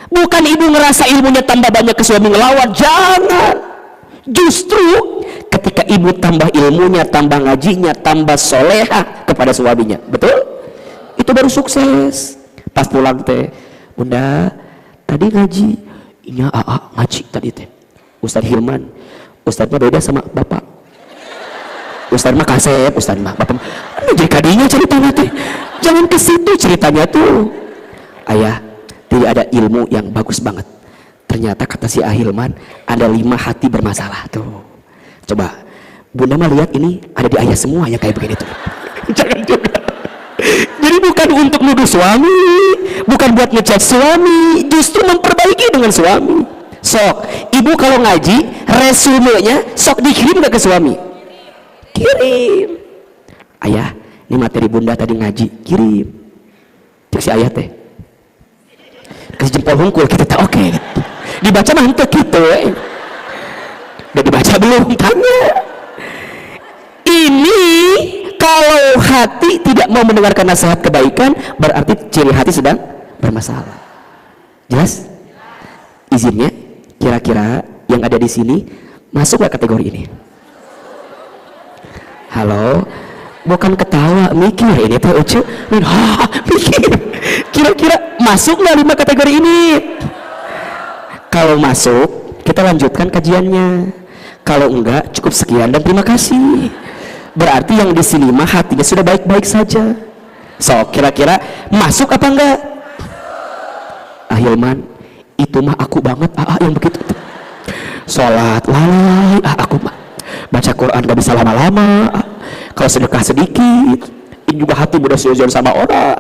Bukan ibu ngerasa ilmunya tambah banyak ke suami ngelawan, jangan. Justru ketika ibu tambah ilmunya, tambah ngajinya, tambah soleha kepada suaminya, betul? Itu baru sukses. Pas pulang teh, bunda tadi ngaji, iya ngaji tadi teh. Ustadz Hilman, Ustadz mah beda sama bapak. Ustadz mah kasep, Ustadz mah bapak. Jadi kadinya ceritanya teh, jangan ke situ ceritanya tuh. Ayah, tidak ada ilmu yang bagus banget. Ternyata kata si Ahilman ada 5 hati bermasalah tuh. Coba bunda mah lihat ini ada di ayah semua ya kayak begini tuh. Jangan juga. Jadi bukan untuk nuduh suami, bukan buat ngecek suami, justru memperbaiki dengan suami. Sok ibu kalau ngaji resumenya sok dikirim gak ke suami? Kirim. Ayah, ini materi bunda tadi ngaji, kirim. Cek si ayah teh kasih jempol hungkul kita tak oke. Dibaca mah henteu gitu udah dibaca belum tanya. Ini kalau hati tidak mau mendengarkan nasihat kebaikan berarti ciri hati sedang bermasalah. Jelas? Izinnya kira-kira yang ada di sini masuk gak kategori ini? Halo, bukan ketawa, mikir ini teh Ucu. Mikir kira-kira masuk nggak 5 kategori ini? Kalau masuk kita lanjutkan kajiannya, Kalau enggak, cukup sekian dan terima kasih. Berarti yang di sini mah hatinya sudah baik-baik saja. So, kira-kira masuk apa enggak? Hilman, itu mah aku banget yang begitu. Sholat lalai, aku mah baca Quran gak bisa lama-lama. Kalau sedekah sedikit, ini juga hati mudah suzon sama orang.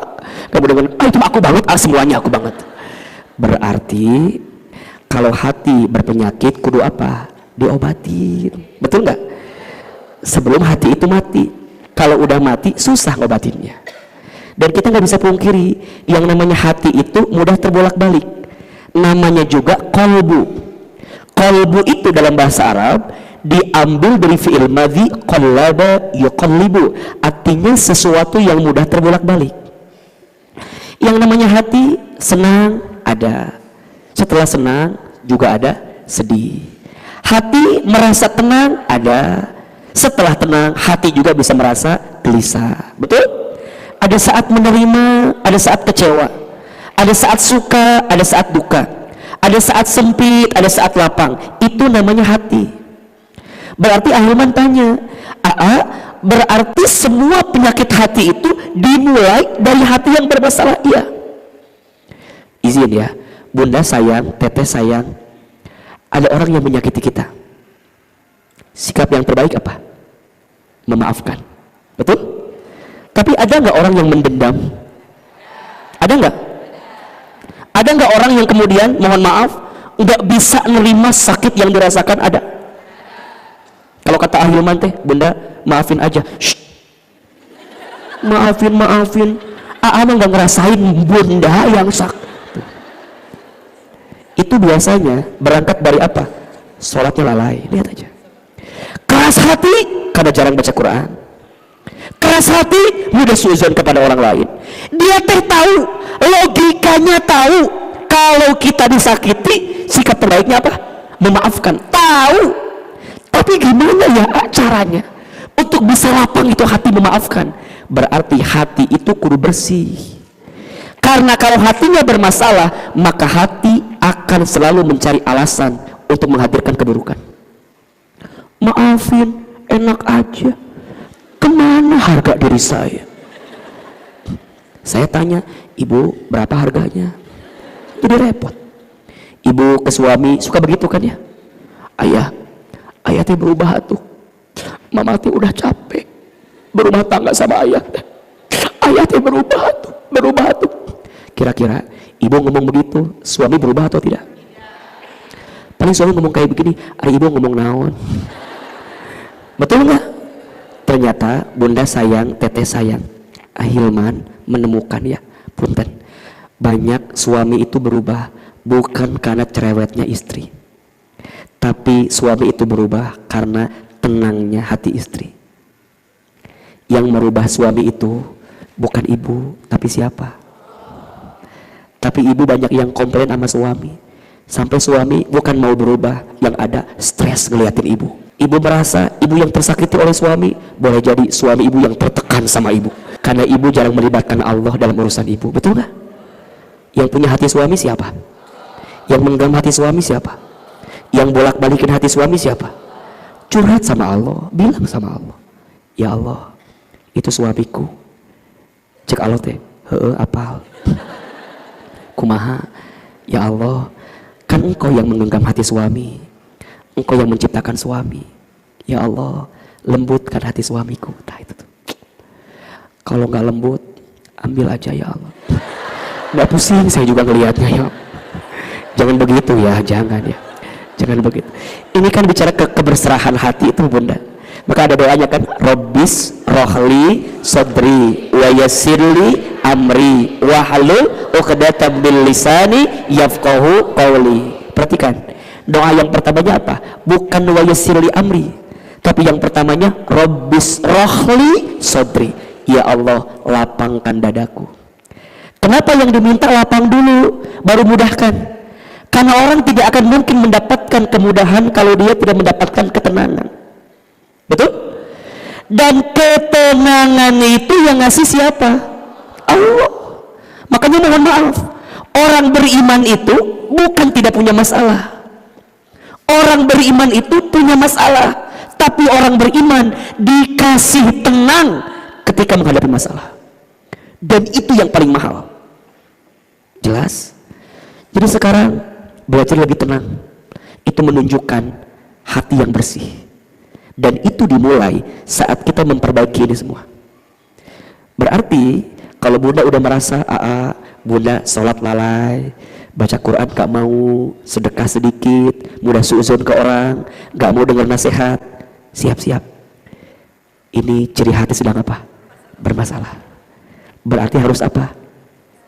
Kamu dengan itu mah aku banget, semuanya aku banget. Berarti kalau hati berpenyakit kudu apa? Diobatin. Betul nggak? Sebelum hati itu mati. Kalau udah mati susah ngobatinnya. Dan kita nggak bisa pungkiri yang namanya hati itu mudah terbolak-balik. Namanya juga qalbu. Qalbu itu dalam bahasa Arab diambil dari fi'il madhi qallaba yuqallibu, artinya sesuatu yang mudah terbolak-balik. Yang namanya hati senang ada, setelah senang juga ada sedih. Hati merasa tenang ada, setelah tenang hati juga bisa merasa gelisah. Betul? Ada saat menerima, ada saat kecewa, ada saat suka, ada saat duka, ada saat sempit, ada saat lapang. Itu namanya hati. Berarti Ahilman tanya, berarti semua penyakit hati itu dimulai dari hati yang bermasalah? Iya. Izin ya, bunda sayang, teteh sayang, ada orang yang menyakiti kita. Sikap yang terbaik apa? Memaafkan. Betul? Tapi ada nggak orang yang mendendam? Ada nggak? Ada nggak orang yang kemudian mohon maaf nggak bisa nerima sakit yang dirasakan? Ada. Kalau kata Ahilman teh, bunda maafin aja. Shh. Maafin. Mah nggak ngerasain bunda yang sakit. Itu biasanya berangkat dari apa? Sholatnya lalai. Lihat aja. Keras hati karena jarang baca Quran. Keras hati mudah suuzon kepada orang lain. Dia teh tahu, logikanya tahu, kalau kita disakiti sikap terbaiknya apa? Memaafkan. Tahu. Tapi gimana ya caranya untuk bisa lapang itu hati memaafkan? Berarti hati itu kudu bersih. Karena kalau hatinya bermasalah, maka hati akan selalu mencari alasan untuk menghadirkan keburukan. Maafin, enak aja. Kemana harga diri saya? Saya tanya, ibu berapa harganya? Jadi repot. Ibu ke suami suka begitu kan ya? Ayah teh berubah tuh. Mama teh udah capek berumah tangga sama ayah. Ayah teh berubah tuh. Kira-kira ibu ngomong begitu, suami berubah atau tidak? Paling suami ngomong kayak begini, ibu ngomong naon? Betul nggak? Ternyata bunda sayang, teteh sayang, Ahilman menemukan ya, punten, banyak suami itu berubah bukan karena cerewetnya istri, tapi suami itu berubah karena tenangnya hati istri. Yang merubah suami itu bukan ibu, tapi siapa? Tapi ibu banyak yang komplain sama suami, sampai suami bukan mau berubah, yang ada stres ngeliatin ibu. Ibu merasa ibu yang tersakiti oleh suami, boleh jadi suami ibu yang tertekan sama ibu, karena ibu jarang melibatkan Allah dalam urusan ibu. Betul nggak? Yang punya hati suami siapa? Yang menggenggam hati suami siapa? Yang bolak-balikin hati suami siapa? Curhat sama Allah, bilang sama Allah, ya Allah, itu suamiku. Cek Allah teh, apal. Kumaha, ya Allah, kan engkau yang menggenggam hati suami, engkau yang menciptakan suami, ya Allah, lembutkan hati suamiku. Nah itu tuh. Kalau nggak lembut, ambil aja ya Allah. Nggak pusing saya juga ngelihatnya ya. Jangan begitu ya, jangan ya, jangan begitu. Ini kan bicara keberserahan hati itu bunda. Maka ada doanya kan, Rabbis rohli sodri wa yassirli amri wa halul uqdatam bil lisani yafqahu qawli. Perhatikan, doa yang pertamanya apa? Bukan wa yassirli amri, tapi yang pertamanya Rabbis rohli sodri, ya Allah lapangkan dadaku. Kenapa yang diminta lapang dulu baru mudahkan? Karena orang tidak akan mungkin mendapatkan kemudahan kalau dia tidak mendapatkan ketenangan. Betul? Dan ketenangan itu yang ngasih siapa? Allah. Makanya mohon maaf, orang beriman itu bukan tidak punya masalah. Orang beriman itu punya masalah, tapi orang beriman dikasih tenang ketika menghadapi masalah, dan itu yang paling mahal. Jelas? Jadi sekarang belajar lebih tenang, itu menunjukkan hati yang bersih, dan itu dimulai saat kita memperbaiki ini semua. Berarti kalau bunda udah merasa bunda sholat lalai, baca Quran gak mau, sedekah sedikit, mudah suuzon ke orang, gak mau dengar nasihat, siap-siap, ini ciri hati sedang apa? Bermasalah. Berarti harus apa?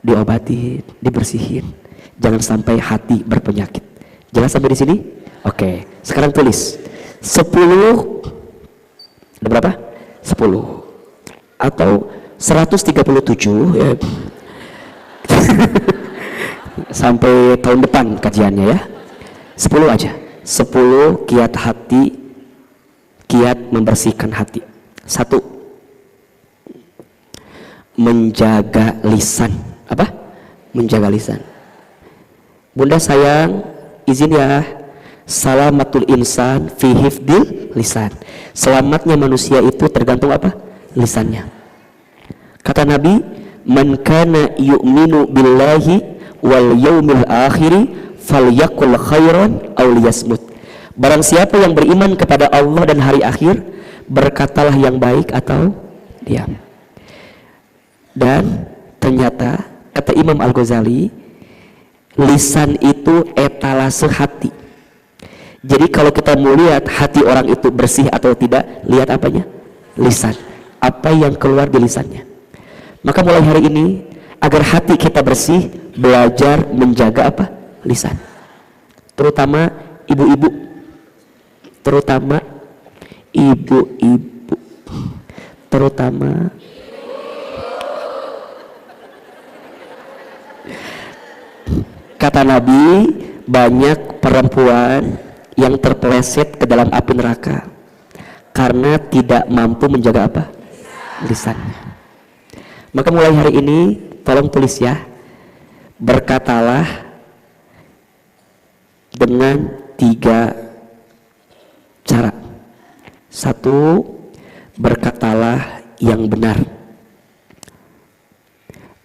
Diobati, dibersihin, jangan sampai hati berpenyakit. Jelas sampai di sini? Oke, sekarang tulis 10, ada berapa? 10 atau 137 ya. Sampai tahun depan kajiannya ya. 10 aja. 10 kiat hati, kiat membersihkan hati. 1, menjaga lisan. Apa? Menjaga lisan. Bunda sayang, izin ya, salamatul insan fi hifdil lisan. Selamatnya manusia itu tergantung apa? Lisannya. Kata Nabi, man kana yu'minu billahi wal yaumil akhiri falyakul khairan aw liyasmut. Barang siapa yang beriman kepada Allah dan hari akhir, berkatalah yang baik atau diam. Dan ternyata kata Imam Al-Ghazali, lisan itu etalase hati. Jadi kalau kita mau lihat hati orang itu bersih atau tidak, lihat apanya? Lisan. Apa yang keluar di lisannya. Maka mulai hari ini, agar hati kita bersih, belajar menjaga apa? Lisan. Terutama ibu-ibu. Terutama ibu-ibu. Terutama kata Nabi, banyak perempuan yang terpeleset ke dalam api neraka karena tidak mampu menjaga apa? Lisannya. Maka mulai hari ini tolong tulis ya, berkatalah dengan 3 cara. 1, berkatalah yang benar.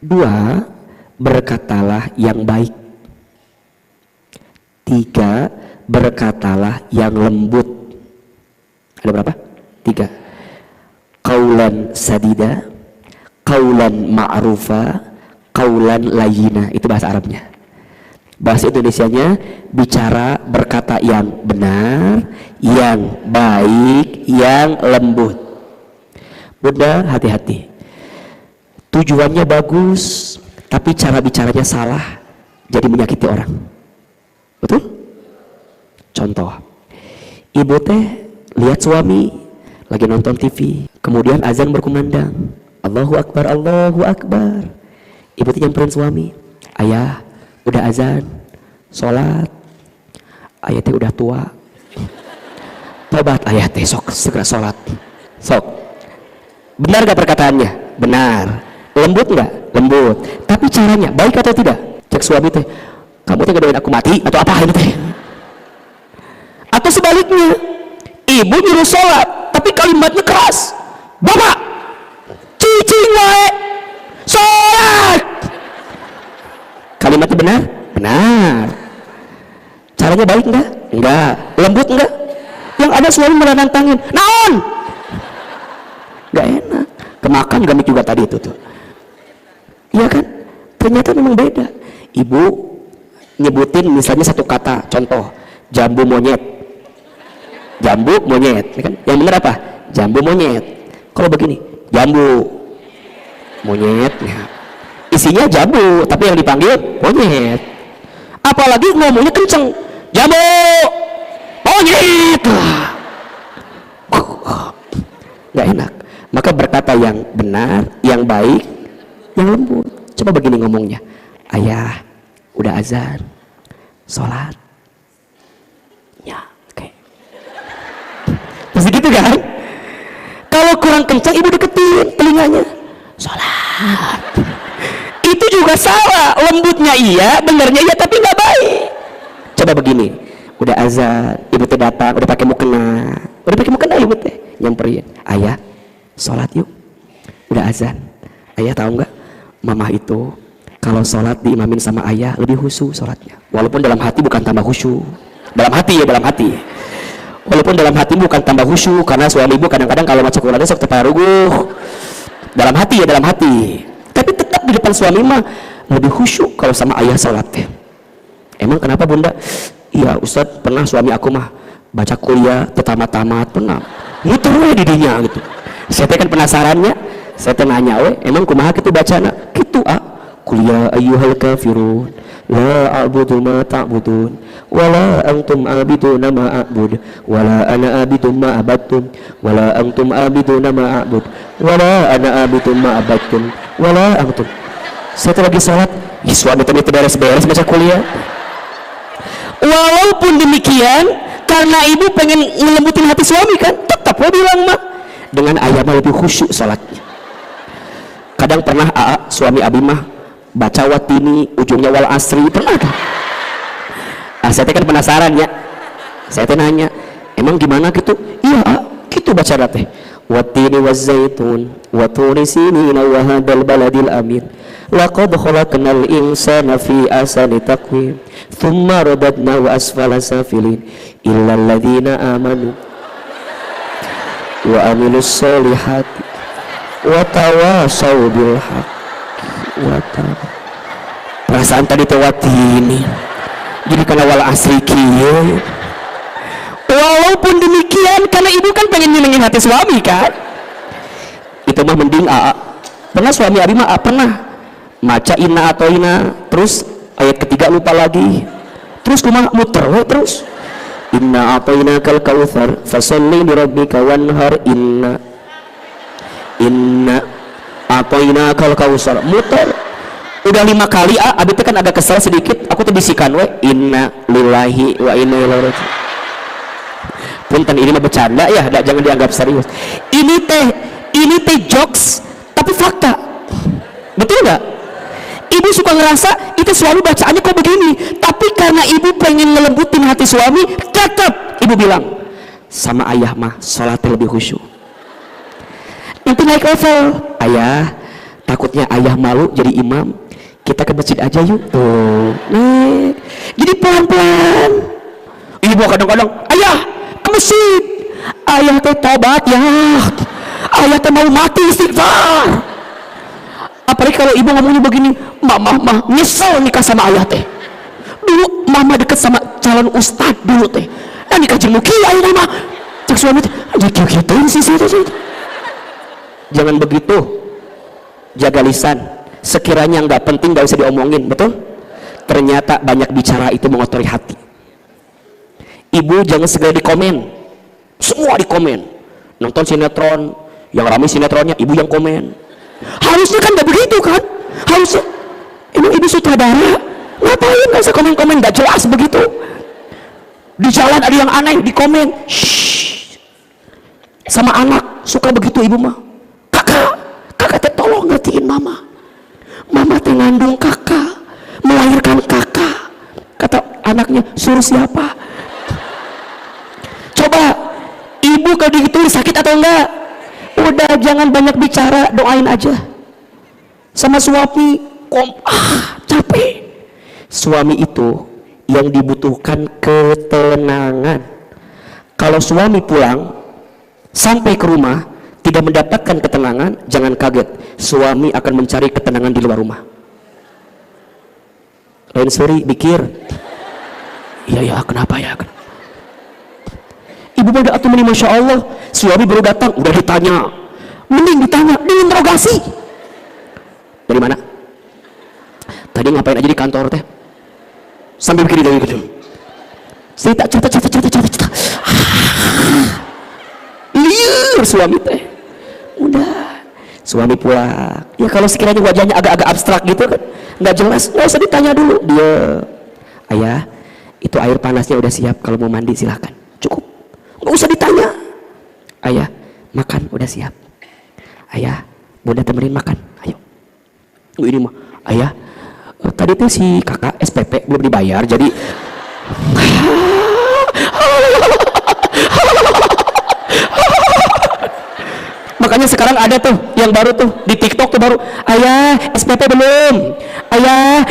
2, berkatalah yang baik. 3, berkatalah yang lembut. Ada berapa? 3. Qaulan sadida, qaulan ma'rufa, qaulan layyina. Itu bahasa Arabnya. Bahasa Indonesianya, bicara berkata yang benar, yang baik, yang lembut. Bunda, hati-hati. Tujuannya bagus, tapi cara bicaranya salah, jadi menyakiti orang. Betul? Contoh, ibu teh lihat suami lagi nonton TV, kemudian azan berkumandang, Allahu Akbar, Allahu Akbar. Ibu teh nyamperin suami, ayah udah azan, sholat, ayah teh udah tua, tobat ayah teh, sok segera sholat, sok. Benar gak perkataannya? Benar. Lembut gak? Lembut. Tapi caranya baik atau tidak? Cek suami teh, kamu teh ngedoain aku mati atau apa ini teh? Atau sebaliknya, ibu nyuruh sholat tapi kalimatnya keras, bapak cicing wae sholat. Kalimatnya benar? Benar. Caranya baik enggak? Enggak. Lembut enggak? Yang ada suami malah nantangin, naon? Enggak enak. Kemakan gamit juga tadi itu tuh. Iya kan? Ternyata memang beda. Ibu nyebutin misalnya satu kata, contoh, jambu monyet. Jambu monyet, kan? Yang benar apa? Jambu monyet. Kalau begini, jambu monyet, ya. Isinya jambu, tapi yang dipanggil monyet. Apalagi ngomongnya kenceng, jambu monyet, nggak enak. Maka berkata yang benar, yang baik, yang lembut. Coba begini ngomongnya, ayah udah azan, sholat, ya, oke. Pasti gitu kan? Kalau kurang kencang, ibu deketin telinganya, sholat. Itu juga salah. Lembutnya iya, benernya iya, tapi nggak baik. Coba begini, udah azan, ibu teh datang, udah pakai mukena ibu teh nyamperin, ayah sholat yuk, udah azan. Ayah tahu nggak, mama itu kalau sholat diimamin sama ayah lebih khusyuk sholatnya, walaupun dalam hati bukan tambah khusyuk, dalam hati walaupun dalam hati bukan tambah khusyuk, karena suami ibu kadang-kadang kalau maca Qurannya sok teparuguh, dalam hati, tapi tetap di depan suami mah lebih khusyuk kalau sama ayah sholatnya. Emang kenapa bunda? Iya Ustadz, pernah suami aku mah baca kuliah tamat pernah muter we di dinya gitu. Saya kan penasarannya, saya nanya we, emang kumaha gitu bacana gitu kuliah ayyuhal kafirun la a'budu ma ta'budun wala antum abiduna ma a'bud wala ana abidum ma abattum wala antum abiduna ma a'bud wala ana abidum ma abattum wala antum. Saya lagi sholat, suami itu beres-beres baca kuliah. Walaupun demikian, karena ibu pengen ngelembutin hati suami kan, tetap bilang mah dengan ayah mah lebih khusyuk sholatnya. Kadang pernah suami abi mah baca watini ujungnya wal asri, pernah kan? Saya kan penasaran ya, saya nanya, emang gimana gitu? Iya gitu baca teh, watini waz zaitun wa turi sinin wa hadal baladil amin laqad khalaqnal insana fi ahsani taqwim thumma radadnahu asfala safilin illal ladzina amanu wa amilus solihati wa tawasaw bil haqqi perasaan tadi teh watini jadi kana wal asri kieu. Walaupun demikian, karena ibu kan pengen nyenengin hati suami kan, itu mah mending pernah suami abi mah pernah maca inna atau ina, terus ayat ketiga lupa lagi, terus kumaha muter terus inna atoina kal kautsar fasalli li rabbika wanhar inna atoina kal kautsar muter udah 5 kali. Abi teh kan agak kesel sedikit, aku tuh bisikan we inna lillahi wa inna ilaihi raji'un. Punten ini mah bercanda ya, jangan dianggap serius. Ini teh jokes tapi fakta, betul nggak? Ibu suka ngerasa itu suami bacaannya kok begini, tapi karena ibu pengen ngelembutin hati suami, tetap ibu bilang sama ayah mah sholatnya lebih khusyuk. Nanti naik level, ayah takutnya ayah malu jadi imam, kita ke masjid aja yuk tuh. Jadi pelan-pelan. Ibu kadang-kadang, ayah ke masjid, ayah teh tobat ya, ayah teh mau mati istighfar. Apalagi kalau ibu ngomongnya begini, mama nyesel nikah sama ayah teh. Dulu mama deket sama calon ustad dulu teh, dan nikah jeung kiai mama cek suami teh aja gitu sih. Jangan begitu, jaga lisan. Sekiranya nggak penting nggak usah diomongin, betul? Ternyata banyak bicara itu mengotori hati. Ibu jangan segera dikomen, semua dikomen. Nonton sinetron, yang ramai sinetronnya ibu yang komen. Harusnya kan nggak begitu kan? Harusnya, emang ibu sutradara, ngapain nggak usah komen-komen nggak jelas begitu? Di jalan ada yang aneh dikomen, shh. Sama anak suka begitu ibu mah. Kakak teh tolong ngertiin mama. Mama teh ngandung kakak, melahirkan kakak. Kata anaknya, suruh siapa? Coba ibu kalau gitu sakit atau enggak? Udah jangan banyak bicara, doain aja. Sama suami capek. Suami itu yang dibutuhkan ketenangan. Kalau suami pulang sampai ke rumah tidak mendapatkan ketenangan, jangan kaget, suami akan mencari ketenangan di luar rumah. Lain suri pikir, iya kenapa ya? Ibu pada atuh meni masya Allah, suami baru datang udah ditanya, mending ditanya, diinterogasi. Dari mana? Tadi ngapain aja di kantor teh? Sambil begini dari gitu. Cerita. Liur suami teh. Udah, suami pulang. Ya kalau sekiranya wajahnya agak-agak abstrak gitu kan, nggak jelas, nggak usah ditanya dulu. Dia, ayah, itu air panasnya udah siap. Kalau mau mandi silahkan. Cukup. Nggak usah ditanya. Ayah, makan udah siap. Ayah, bunda temenin makan. Ayo. Ini mah, ayah, tadi tuh si kakak SPP belum dibayar, jadi Makanya sekarang ada tuh yang baru tuh di TikTok tuh baru, ayah SPP belum, ayah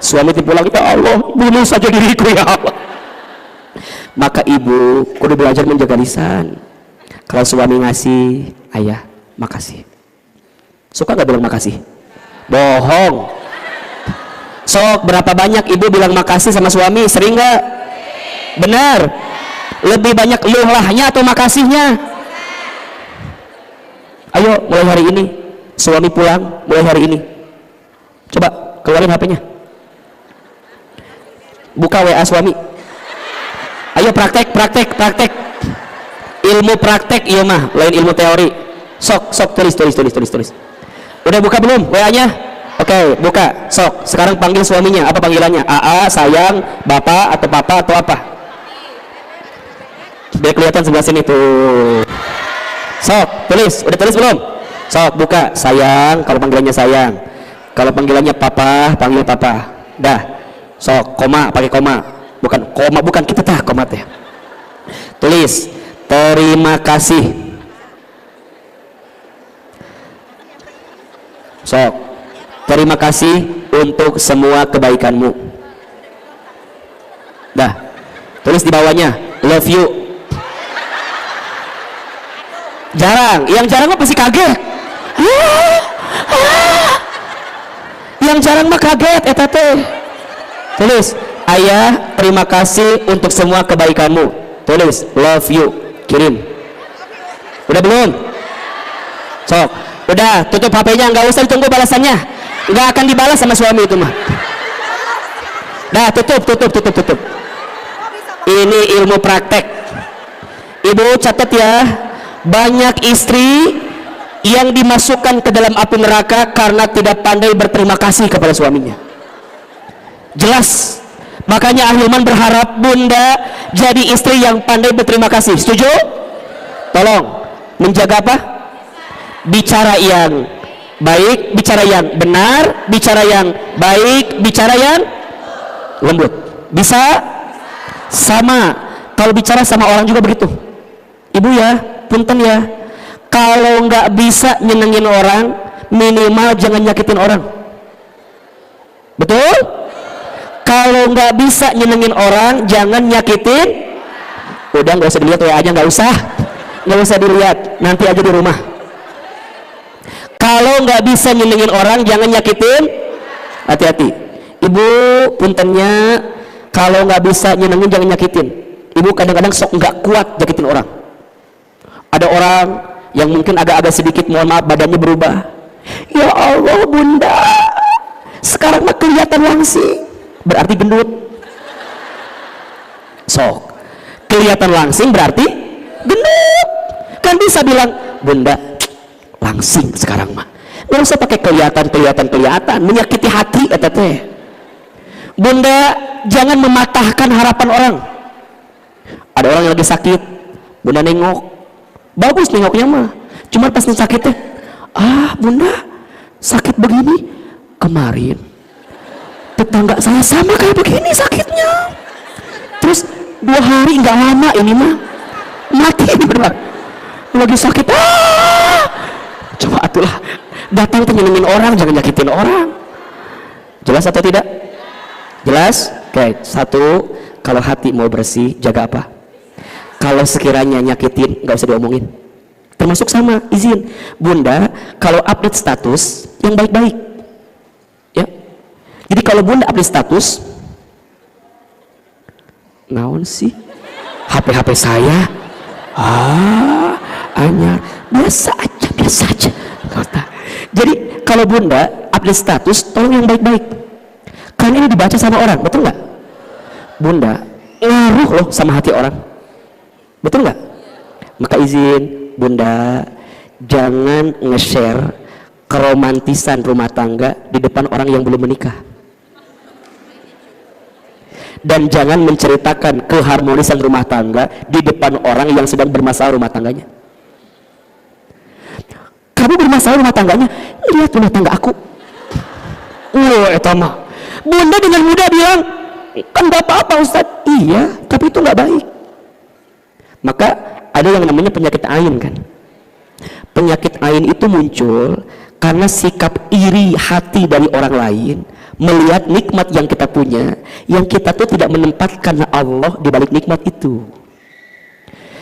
suami pulang, ya Allah bunuh saja diriku ya Allah. Maka ibu kudu belajar menjaga lisan. Kalau suami ngasih, ayah makasih. Suka nggak bilang makasih? Bohong. Sok berapa banyak ibu bilang makasih sama suami? Sering nggak? Benar. Lebih banyak luhlahnya atau makasihnya? Ayo mulai hari ini suami pulang, mulai hari ini coba keluarin HP-nya, buka WA suami, ayo praktek ilmu praktek, iya mah lain ilmu teori. Sok tulis. Udah buka belum WA-nya? Oke, buka. Sok sekarang panggil suaminya. Apa panggilannya? AA, sayang, bapak atau papa atau apa? Biar kelihatan sebelah sini tuh. Sok tulis. Udah tulis belum? Sok buka. Sayang kalau panggilannya sayang, kalau panggilannya papa panggil papa. Dah. Sok koma, pakai koma. Bukan kita tah koma teh. Tulis terima kasih. Sok terima kasih untuk semua kebaikanmu. Dah. Tulis di bawahnya love you. Jarang, yang jarang mah pasti kaget. Yang jarang mah kaget eta teh. Tulis ayah terima kasih untuk semua kebaikanmu. Tulis love you, kirim. Udah belum? Sok, udah tutup HP-nya, nggak usah ditunggu balasannya, nggak akan dibalas sama suami itu mah. Dah tutup. Ini ilmu praktek. Ibu catat ya, banyak istri yang dimasukkan ke dalam api neraka karena tidak pandai berterima kasih kepada suaminya. Jelas. Makanya Ahilman berharap bunda jadi istri yang pandai berterima kasih. Setuju? Tolong menjaga apa? Bicara yang baik, bicara yang benar, bicara yang baik, bicara yang lembut. Bisa? Sama. Kalau bicara sama orang juga begitu. Ibu ya, punten ya, kalau nggak bisa nyenengin orang, minimal jangan nyakitin orang. Betul? Kalau nggak bisa nyenengin orang, jangan nyakitin. Udah nggak usah dilihat ya aja, nggak usah dilihat, nanti aja di rumah. Kalau nggak bisa nyenengin orang, jangan nyakitin. Hati-hati. Ibu puntennya, kalau nggak bisa nyenengin jangan nyakitin. Ibu kadang-kadang sok nggak kuat nyakitin orang. Ada orang yang mungkin agak-agak sedikit, mohon maaf, badannya berubah. Ya Allah bunda, sekarang mah kelihatan langsing, berarti gendut. Sok kelihatan langsing berarti gendut. Kan bisa bilang bunda langsing sekarang mah, nggak usah pakai kelihatan menyakiti hati kata teh. Bunda jangan mematahkan harapan orang. Ada orang yang lagi sakit, bunda nengok, bagus nengoknya mah, cuma pas sakitnya, bunda sakit begini, kemarin tetangga saya sama kayak begini sakitnya, terus 2 hari nggak lama ini mah mati benar, lagi sakit. Coba atulah datang nyenengin orang, jangan nyakitin orang. Jelas atau tidak? Jelas? Oke. 1, kalau hati mau bersih, jaga apa? Kalau sekiranya nyakitin, nggak usah diomongin. Termasuk sama izin, bunda kalau update status yang baik-baik ya. Jadi kalau bunda update status, naon sih HP saya anyar, biasa aja kata. Jadi kalau bunda update status, tolong yang baik-baik, karena ini dibaca sama orang, betul nggak? Bunda ngaruh loh sama hati orang, betul nggak? Maka izin bunda jangan nge-share keromantisan rumah tangga di depan orang yang belum menikah, dan jangan menceritakan keharmonisan rumah tangga di depan orang yang sedang bermasalah rumah tangganya. Kamu bermasalah rumah tangganya, lihat rumah tangga aku. Etama bunda dengan mudah bilang Kan gak apa-apa Ustaz. Iya, tapi itu gak baik. Maka ada yang namanya penyakit ain kan. Penyakit ain itu muncul karena sikap iri hati dari orang lain melihat nikmat yang kita punya, yang kita tuh tidak menempatkan Allah di balik nikmat itu.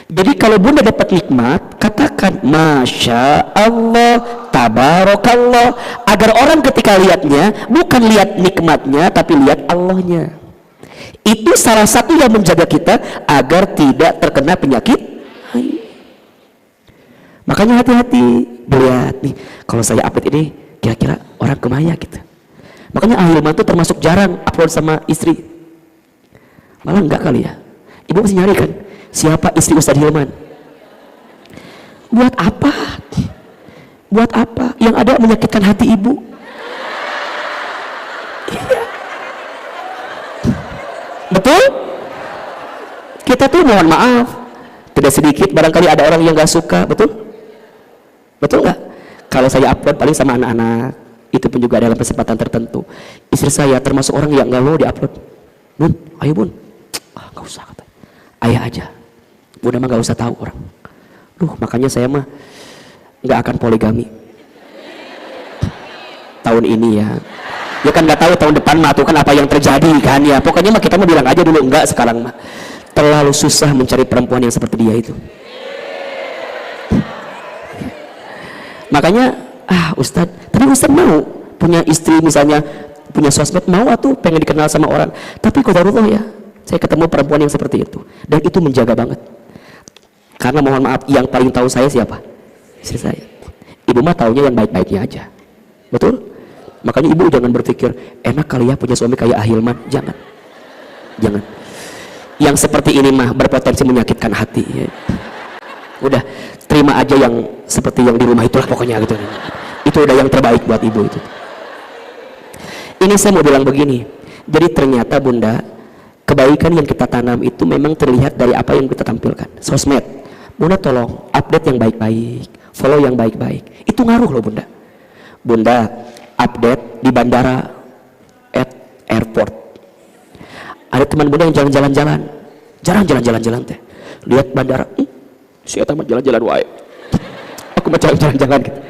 Jadi kalau bunda dapat nikmat, katakan Masya Allah, Tabarakallah, agar orang ketika lihatnya bukan lihat nikmatnya tapi lihat Allahnya. Itu salah satu yang menjaga kita agar tidak terkena penyakit. Makanya hati-hati melihat nih, kalau saya upload ini kira-kira orang kemana gitu. Makanya Ahilman tuh termasuk jarang upload sama istri. Malah enggak kali ya. Ibu masih nyari kan siapa istri Ustadz Hilman. Buat apa? Buat apa? Yang ada menyakitkan hati ibu. Iya. Betul? Kita tuh mohon maaf, tidak sedikit barangkali ada orang yang gak suka. Betul? Betul gak? Kalau saya upload paling sama anak-anak, itu pun juga dalam kesempatan tertentu. Istri saya termasuk orang yang gak mau diupload. Bun, ayo bun. Gak usah kata. Ayah aja. Bunda mah gak usah tahu orang. Makanya saya mah gak akan poligami tahun ini ya. Ya kan nggak tahu tahun depan mah tuh kan apa yang terjadi kan ya. Pokoknya mah kita mau bilang aja dulu enggak sekarang mah. Terlalu susah mencari perempuan yang seperti dia itu. Makanya Ustadz, tapi Ustadz mau punya istri misalnya, punya sosmed, mau atau pengen dikenal sama orang. Tapi qadarullah ya, saya ketemu perempuan yang seperti itu dan itu menjaga banget. Karena mohon maaf, yang paling tahu saya siapa? Istri saya. Ibu mah taunya yang baik-baiknya aja. Betul? Makanya ibu jangan berpikir enak kali ya punya suami kayak Ahilman. Jangan. Yang seperti ini mah berpotensi menyakitkan hati ya. Udah terima aja yang seperti yang di rumah itulah pokoknya gitu. Itu udah yang terbaik buat ibu itu. Ini saya mau bilang begini, jadi ternyata bunda, kebaikan yang kita tanam itu memang terlihat dari apa yang kita tampilkan. Sosmed, bunda tolong update yang baik-baik, follow yang baik-baik, itu ngaruh loh bunda. Bunda update di bandara, at airport, ada teman bunda yang jalan-jalan, jarang jalan-jalan teh, lihat bandara, si eta mah jalan-jalan wae, aku mah jalan-jalan gitu.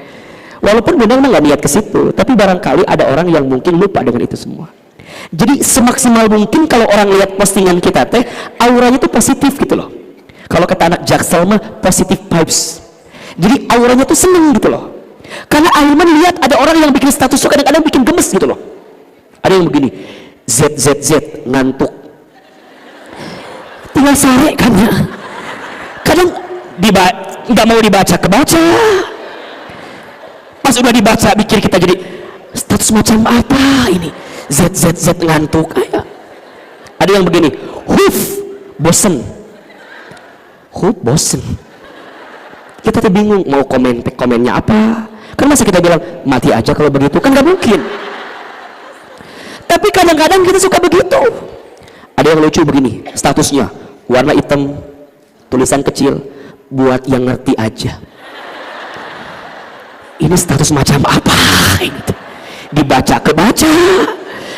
Walaupun bunda mah nggak niat ke situ, tapi barangkali ada orang yang mungkin lupa dengan itu semua. Jadi semaksimal mungkin kalau orang lihat postingan kita teh, auranya tuh positif gitu loh. Kalau kata anak Jaksel mah positive vibes. Jadi auranya tuh seneng gitu loh. Karena Ahilman lihat ada orang yang bikin status suka, kadang-kadang bikin gemes gitu loh. Ada yang begini, ZZZ ngantuk, tinggal sare kan ya. Kadang nggak mau dibaca kebaca, pas udah dibaca pikir kita jadi status macam apa ini, ZZZ ngantuk. Ada yang begini, bosen. Bosen. Kita tuh bingung mau komennya apa. Kan masa kita bilang mati aja kalau begitu, kan gak mungkin. Tapi kadang-kadang kita suka begitu. Ada yang lucu begini, statusnya warna hitam, tulisan kecil, buat yang ngerti aja. Ini status macam apa ini tuh? Dibaca kebaca,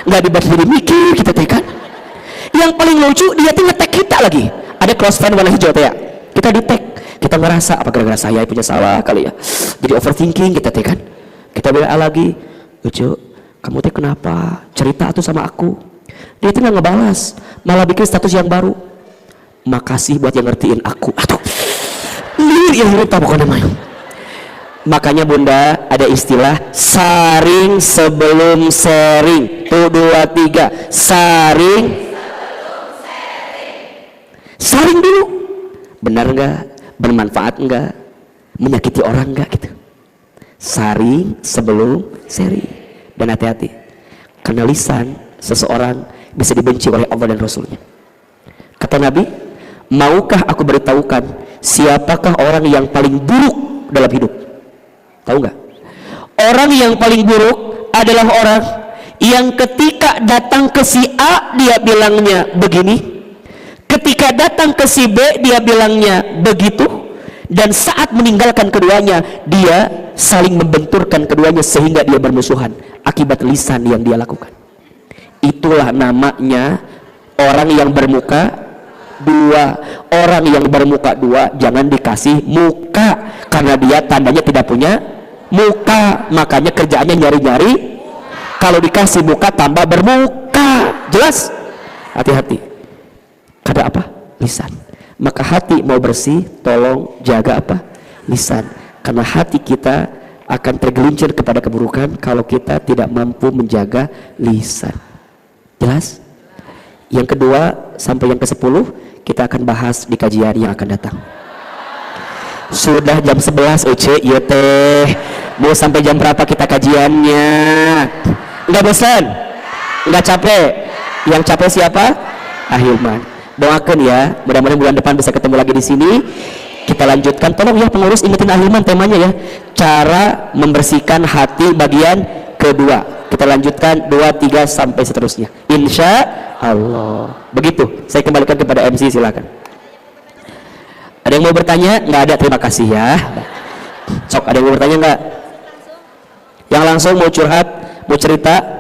nggak dibaca jadi mikir kita kan. Yang paling lucu dia tuh nge-tag kita lagi. Ada close friend warna hijau ya, kita di tag. Kita ngerasa apa gara-gara saya punya salah kali ya, jadi overthinking kita teh kan. Kita WA lagi, lucu, kamu teh kenapa, cerita tuh sama aku. Dia tuh nggak ngebalas, malah bikin status yang baru, makasih buat yang ngertiin aku. Aduh, yang lupa pokoknya namanya. Makanya bunda ada istilah saring sebelum sharing. Tuh 2 3, saring dulu, benar nggak? Bermanfaat enggak, menyakiti orang enggak gitu. Saring sebelum sharing. Dan hati-hati, karena lisan seseorang bisa dibenci oleh Allah dan Rasulnya. Kata Nabi, maukah aku beritahukan siapakah orang yang paling buruk dalam hidup? Tahu nggak? Orang yang paling buruk adalah orang yang ketika datang ke si A dia bilangnya begini, ketika datang ke si B dia bilangnya begitu, dan saat meninggalkan keduanya dia saling membenturkan keduanya sehingga dia bermusuhan akibat lisan yang dia lakukan. Itulah namanya orang yang bermuka dua. Orang yang bermuka dua jangan dikasih muka, karena dia tandanya tidak punya muka, makanya kerjaannya nyari-nyari. Kalau dikasih muka tambah bermuka. Jelas? Hati-hati. Karena apa? Lisan. Maka hati mau bersih, tolong jaga apa? Lisan. Karena hati kita akan tergelincir kepada keburukan kalau kita tidak mampu menjaga lisan. Jelas? Yang kedua sampai yang ke-10 kita akan bahas di kajian yang akan datang. Sudah jam 11 Uce, iya teh. Mau sampai jam berapa kita kajiannya? Enggak bosan? Enggak capek? Yang capek siapa? Ahilman. Doakan ya, mudah-mudahan bulan depan bisa ketemu lagi di sini. Kita lanjutkan, tolong ya pengurus ingetin Ahilman temanya ya, cara membersihkan hati bagian kedua. Kita lanjutkan 2, 3 sampai seterusnya, insya Allah. Begitu, saya kembalikan kepada MC, silakan. Ada yang mau bertanya? Nggak ada, terima kasih ya. Sok, ada yang mau bertanya nggak? Yang langsung mau curhat, mau cerita?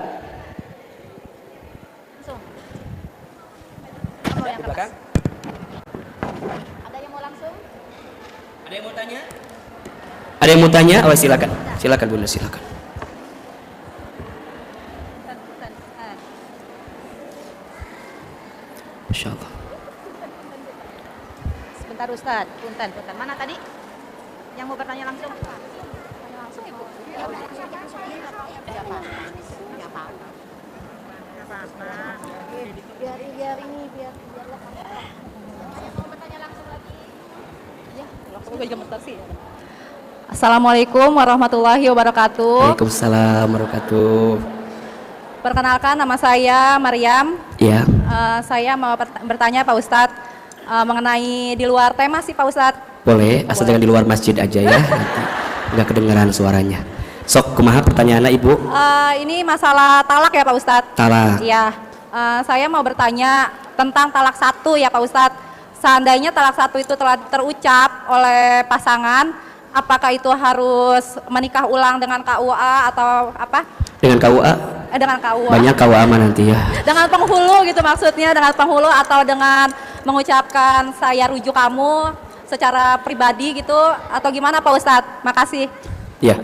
Ada yang mau tanya? Oh, silakan. Silakan Bunda, silakan. Masya Allah. Sebentar Ustaz, punten. Mana tadi? Yang mau bertanya langsung? Tanya langsung Ibu. Enggak apa-apa. Enggak apa-apa. Biar ini biar lepas. Mau bertanya langsung lagi? Ya, langsung aja bentar sih. Assalamualaikum warahmatullahi wabarakatuh. Waalaikumsalam warahmatullahi. Perkenalkan, nama saya Maryam. Ya. Saya mau bertanya Pak Ustadz mengenai di luar tema sih Pak Ustadz. Boleh, asal jangan di luar masjid aja ya. Nanti nggak kedengaran suaranya. Sok, kumaha pertanyaannya Ibu? Ini masalah talak ya Pak Ustadz. Talak. Iya. Saya mau bertanya tentang talak 1 ya Pak Ustadz. Seandainya talak 1 itu telah terucap oleh pasangan, apakah itu harus menikah ulang dengan KUA atau apa? Dengan KUA? Dengan KUA. Banyak KUA mah nanti ya. Dengan penghulu gitu maksudnya, dengan penghulu atau dengan mengucapkan saya rujuk kamu secara pribadi gitu, atau gimana Pak Ustadz? Makasih. Ya.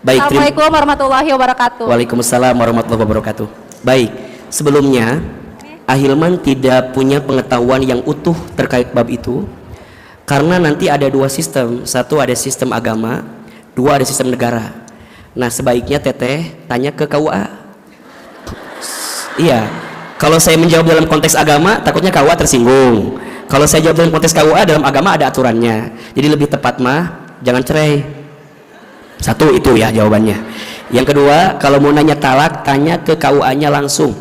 Baik. Assalamualaikum warahmatullahi wabarakatuh. Waalaikumsalam warahmatullahi wabarakatuh. Baik. Sebelumnya, Ahilman tidak punya pengetahuan yang utuh terkait bab itu. Karena nanti ada 2 sistem, 1 ada sistem agama, 2 ada sistem negara. Nah sebaiknya teteh tanya ke KUA. Iya, kalau saya menjawab dalam konteks agama takutnya KUA tersinggung. Kalau saya jawab dalam konteks KUA, dalam agama ada aturannya. Jadi lebih tepat mah jangan cerai. 1 itu ya jawabannya. Yang kedua, kalau mau nanya talak, tanya ke KUA-nya langsung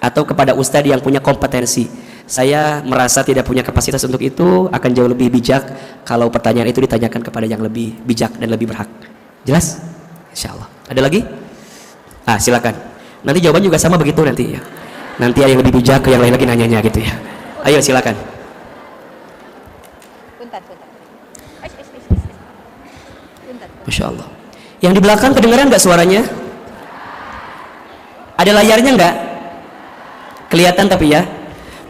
atau kepada ustadz yang punya kompetensi. Saya merasa tidak punya kapasitas untuk itu, akan jauh lebih bijak kalau pertanyaan itu ditanyakan kepada yang lebih bijak dan lebih berhak. Jelas? Insya Allah. Ada lagi? Silakan. Nanti jawaban juga sama begitu nanti ya. Nanti ada yang lebih bijak, yang lain lagi nanyanya gitu ya. Ayo silakan. Masya Allah. Yang di belakang kedengaran nggak suaranya? Ada layarnya nggak? Kelihatan tapi ya.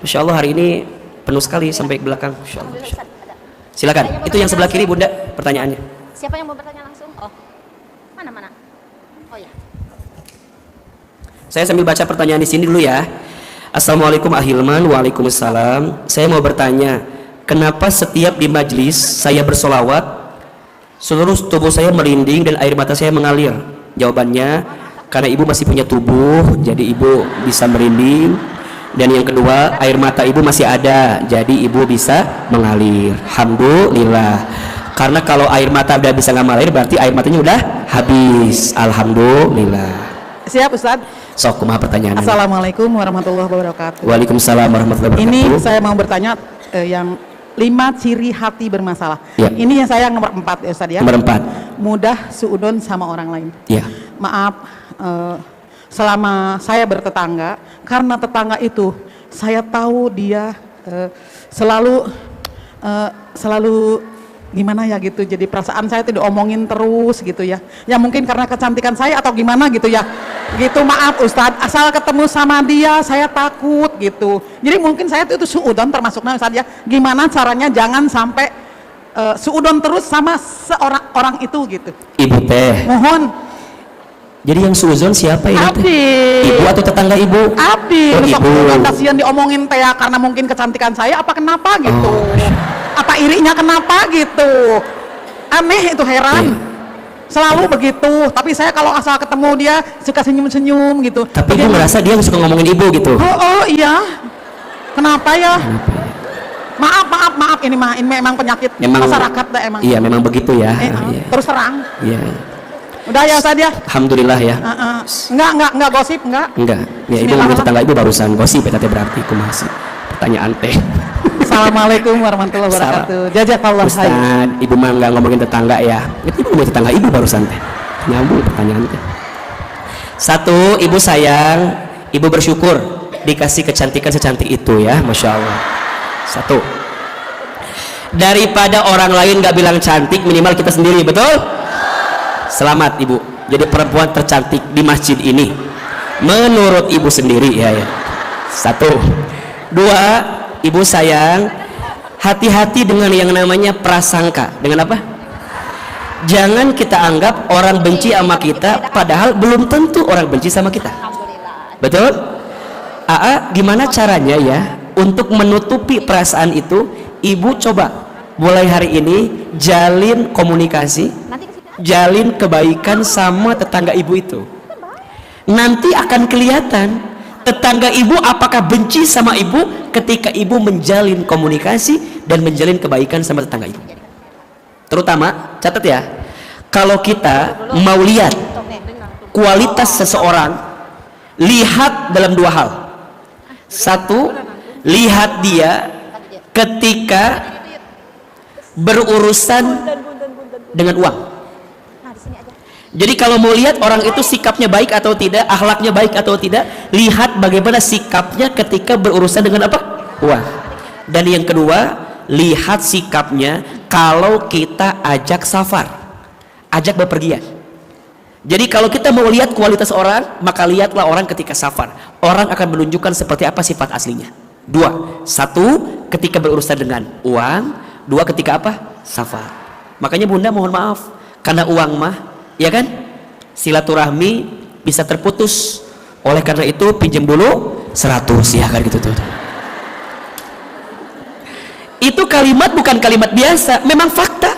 Masya Allah hari ini penuh sekali sampai ke belakang. Masya Allah. Silakan. Itu yang sebelah kiri Bunda pertanyaannya. Siapa yang mau bertanya langsung? Oh, mana? Oh ya. Saya sambil baca pertanyaan di sini dulu ya. Assalamualaikum Ahilman. Waalaikumsalam. Saya mau bertanya, kenapa setiap di majlis saya bersolawat, seluruh tubuh saya merinding dan air mata saya mengalir? Jawabannya, karena ibu masih punya tubuh, jadi ibu bisa merinding. Dan yang kedua, air mata ibu masih ada, jadi ibu bisa mengalir. Alhamdulillah. Karena kalau air mata udah bisa nggak mengalir, berarti air matanya udah habis. Alhamdulillah. Siap Ustaz. Sok, kumaha pertanyaannya? Assalamualaikum warahmatullahi wabarakatuh. Waalaikumsalam warahmatullahi wabarakatuh. Ini saya mau bertanya yang 5 ciri hati bermasalah. Ya. Ini yang saya nomor 4 ya Ustaz ya. Nomor 4. Mudah suudon sama orang lain. Ya. Maaf, selama saya bertetangga, karena tetangga itu saya tahu dia selalu gimana ya gitu, jadi perasaan saya tuh diomongin terus gitu ya. Ya mungkin karena kecantikan saya atau gimana gitu ya. Gitu, maaf Ustadz, asal ketemu sama dia saya takut gitu. Jadi mungkin saya tuh itu suudon termasuknya Ustadz ya. Gimana caranya jangan sampai suudon terus sama orang itu gitu. Ibu teh. Mohon. Jadi yang suuzon siapa ini? Abdi. Ibu atau tetangga ibu? Abdi. Oh, Sok ibu. kasihan diomongin teh ya karena mungkin kecantikan saya apa kenapa gitu. Oh. Apa irinya kenapa gitu. Aneh itu, heran. Selalu begitu, tapi saya kalau asal ketemu dia suka senyum-senyum gitu. Tapi ibu merasa dia suka ngomongin ibu gitu. Oh iya. Kenapa ya? Maaf, ini memang penyakit masyarakat dah emang. Iya, memang begitu ya. Iya. Terus terang. Iya. Udah ya Ustaz ya? Alhamdulillah ya. Enggak gosip, enggak? Enggak. Ya, ibu ngomong tetangga ibu barusan gosip ya, berarti aku masih pertanyaan teh. Assalamualaikum warahmatullahi wabarakatuh. Jazakallah khair. Ustaz, ibu mah enggak ngomongin tetangga ya. Ibu ngomongin tetangga ibu barusan teh. Nyambung pertanyaan teh. Satu, ibu sayang, ibu bersyukur dikasih kecantikan secantik itu ya, Masya Allah. Satu. Daripada orang lain nggak bilang cantik, minimal kita sendiri, betul? Selamat ibu, jadi perempuan tercantik di masjid ini menurut ibu sendiri ya. Satu. Dua, ibu sayang, hati-hati dengan yang namanya prasangka. Dengan apa? Jangan kita anggap orang benci sama kita padahal belum tentu orang benci sama kita. Betul? Gimana caranya ya untuk menutupi perasaan itu? Ibu coba mulai hari ini jalin komunikasi, jalin kebaikan sama tetangga ibu itu. Nanti akan kelihatan tetangga ibu apakah benci sama ibu ketika ibu menjalin komunikasi dan menjalin kebaikan sama tetangga ibu. Terutama, catat ya, kalau kita mau lihat kualitas seseorang, lihat dalam dua hal. Satu, lihat dia ketika berurusan dengan uang. Jadi kalau mau lihat orang itu sikapnya baik atau tidak, akhlaknya baik atau tidak, lihat bagaimana sikapnya ketika berurusan dengan apa? Uang. Dan yang kedua, lihat sikapnya kalau kita ajak safar, ajak bepergian. Jadi kalau kita mau lihat kualitas orang, maka lihatlah orang ketika safar. Orang akan menunjukkan seperti apa sifat aslinya. Dua, satu ketika berurusan dengan uang, dua ketika apa? Safar. Makanya bunda mohon maaf, karena uang mah, ya kan, silaturahmi bisa terputus. Oleh karena itu pinjam dulu 100 ya kan gitu tuh. Itu kalimat bukan kalimat biasa, memang fakta.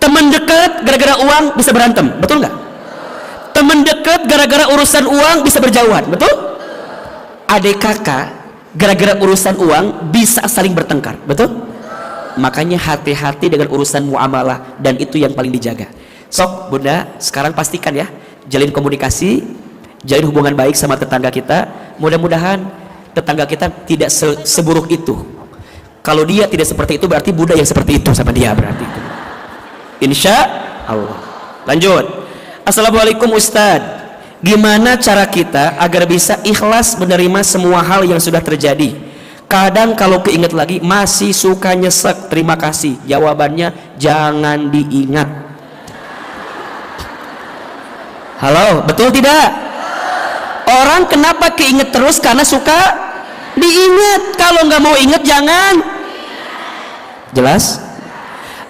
Teman dekat gara-gara uang bisa berantem, betul nggak? Teman dekat gara-gara urusan uang bisa berjauhan, betul? Adik kakak gara-gara urusan uang bisa saling bertengkar, betul? Makanya hati-hati dengan urusan muamalah, dan itu yang paling dijaga. Sok bunda, sekarang pastikan ya, jalin komunikasi, jalin hubungan baik sama tetangga kita. Mudah-mudahan tetangga kita tidak seburuk itu. Kalau dia tidak seperti itu, berarti bunda yang seperti itu sama dia berarti itu. Insya Allah. Lanjut. Assalamualaikum Ustadz, gimana cara kita agar bisa ikhlas menerima semua hal yang sudah terjadi? Kadang kalau keinget lagi masih suka nyesek. Terima kasih. Jawabannya jangan diingat. Halo, betul tidak? Orang kenapa keinget terus? Karena suka diingat. Kalau nggak mau ingat jangan. Jelas?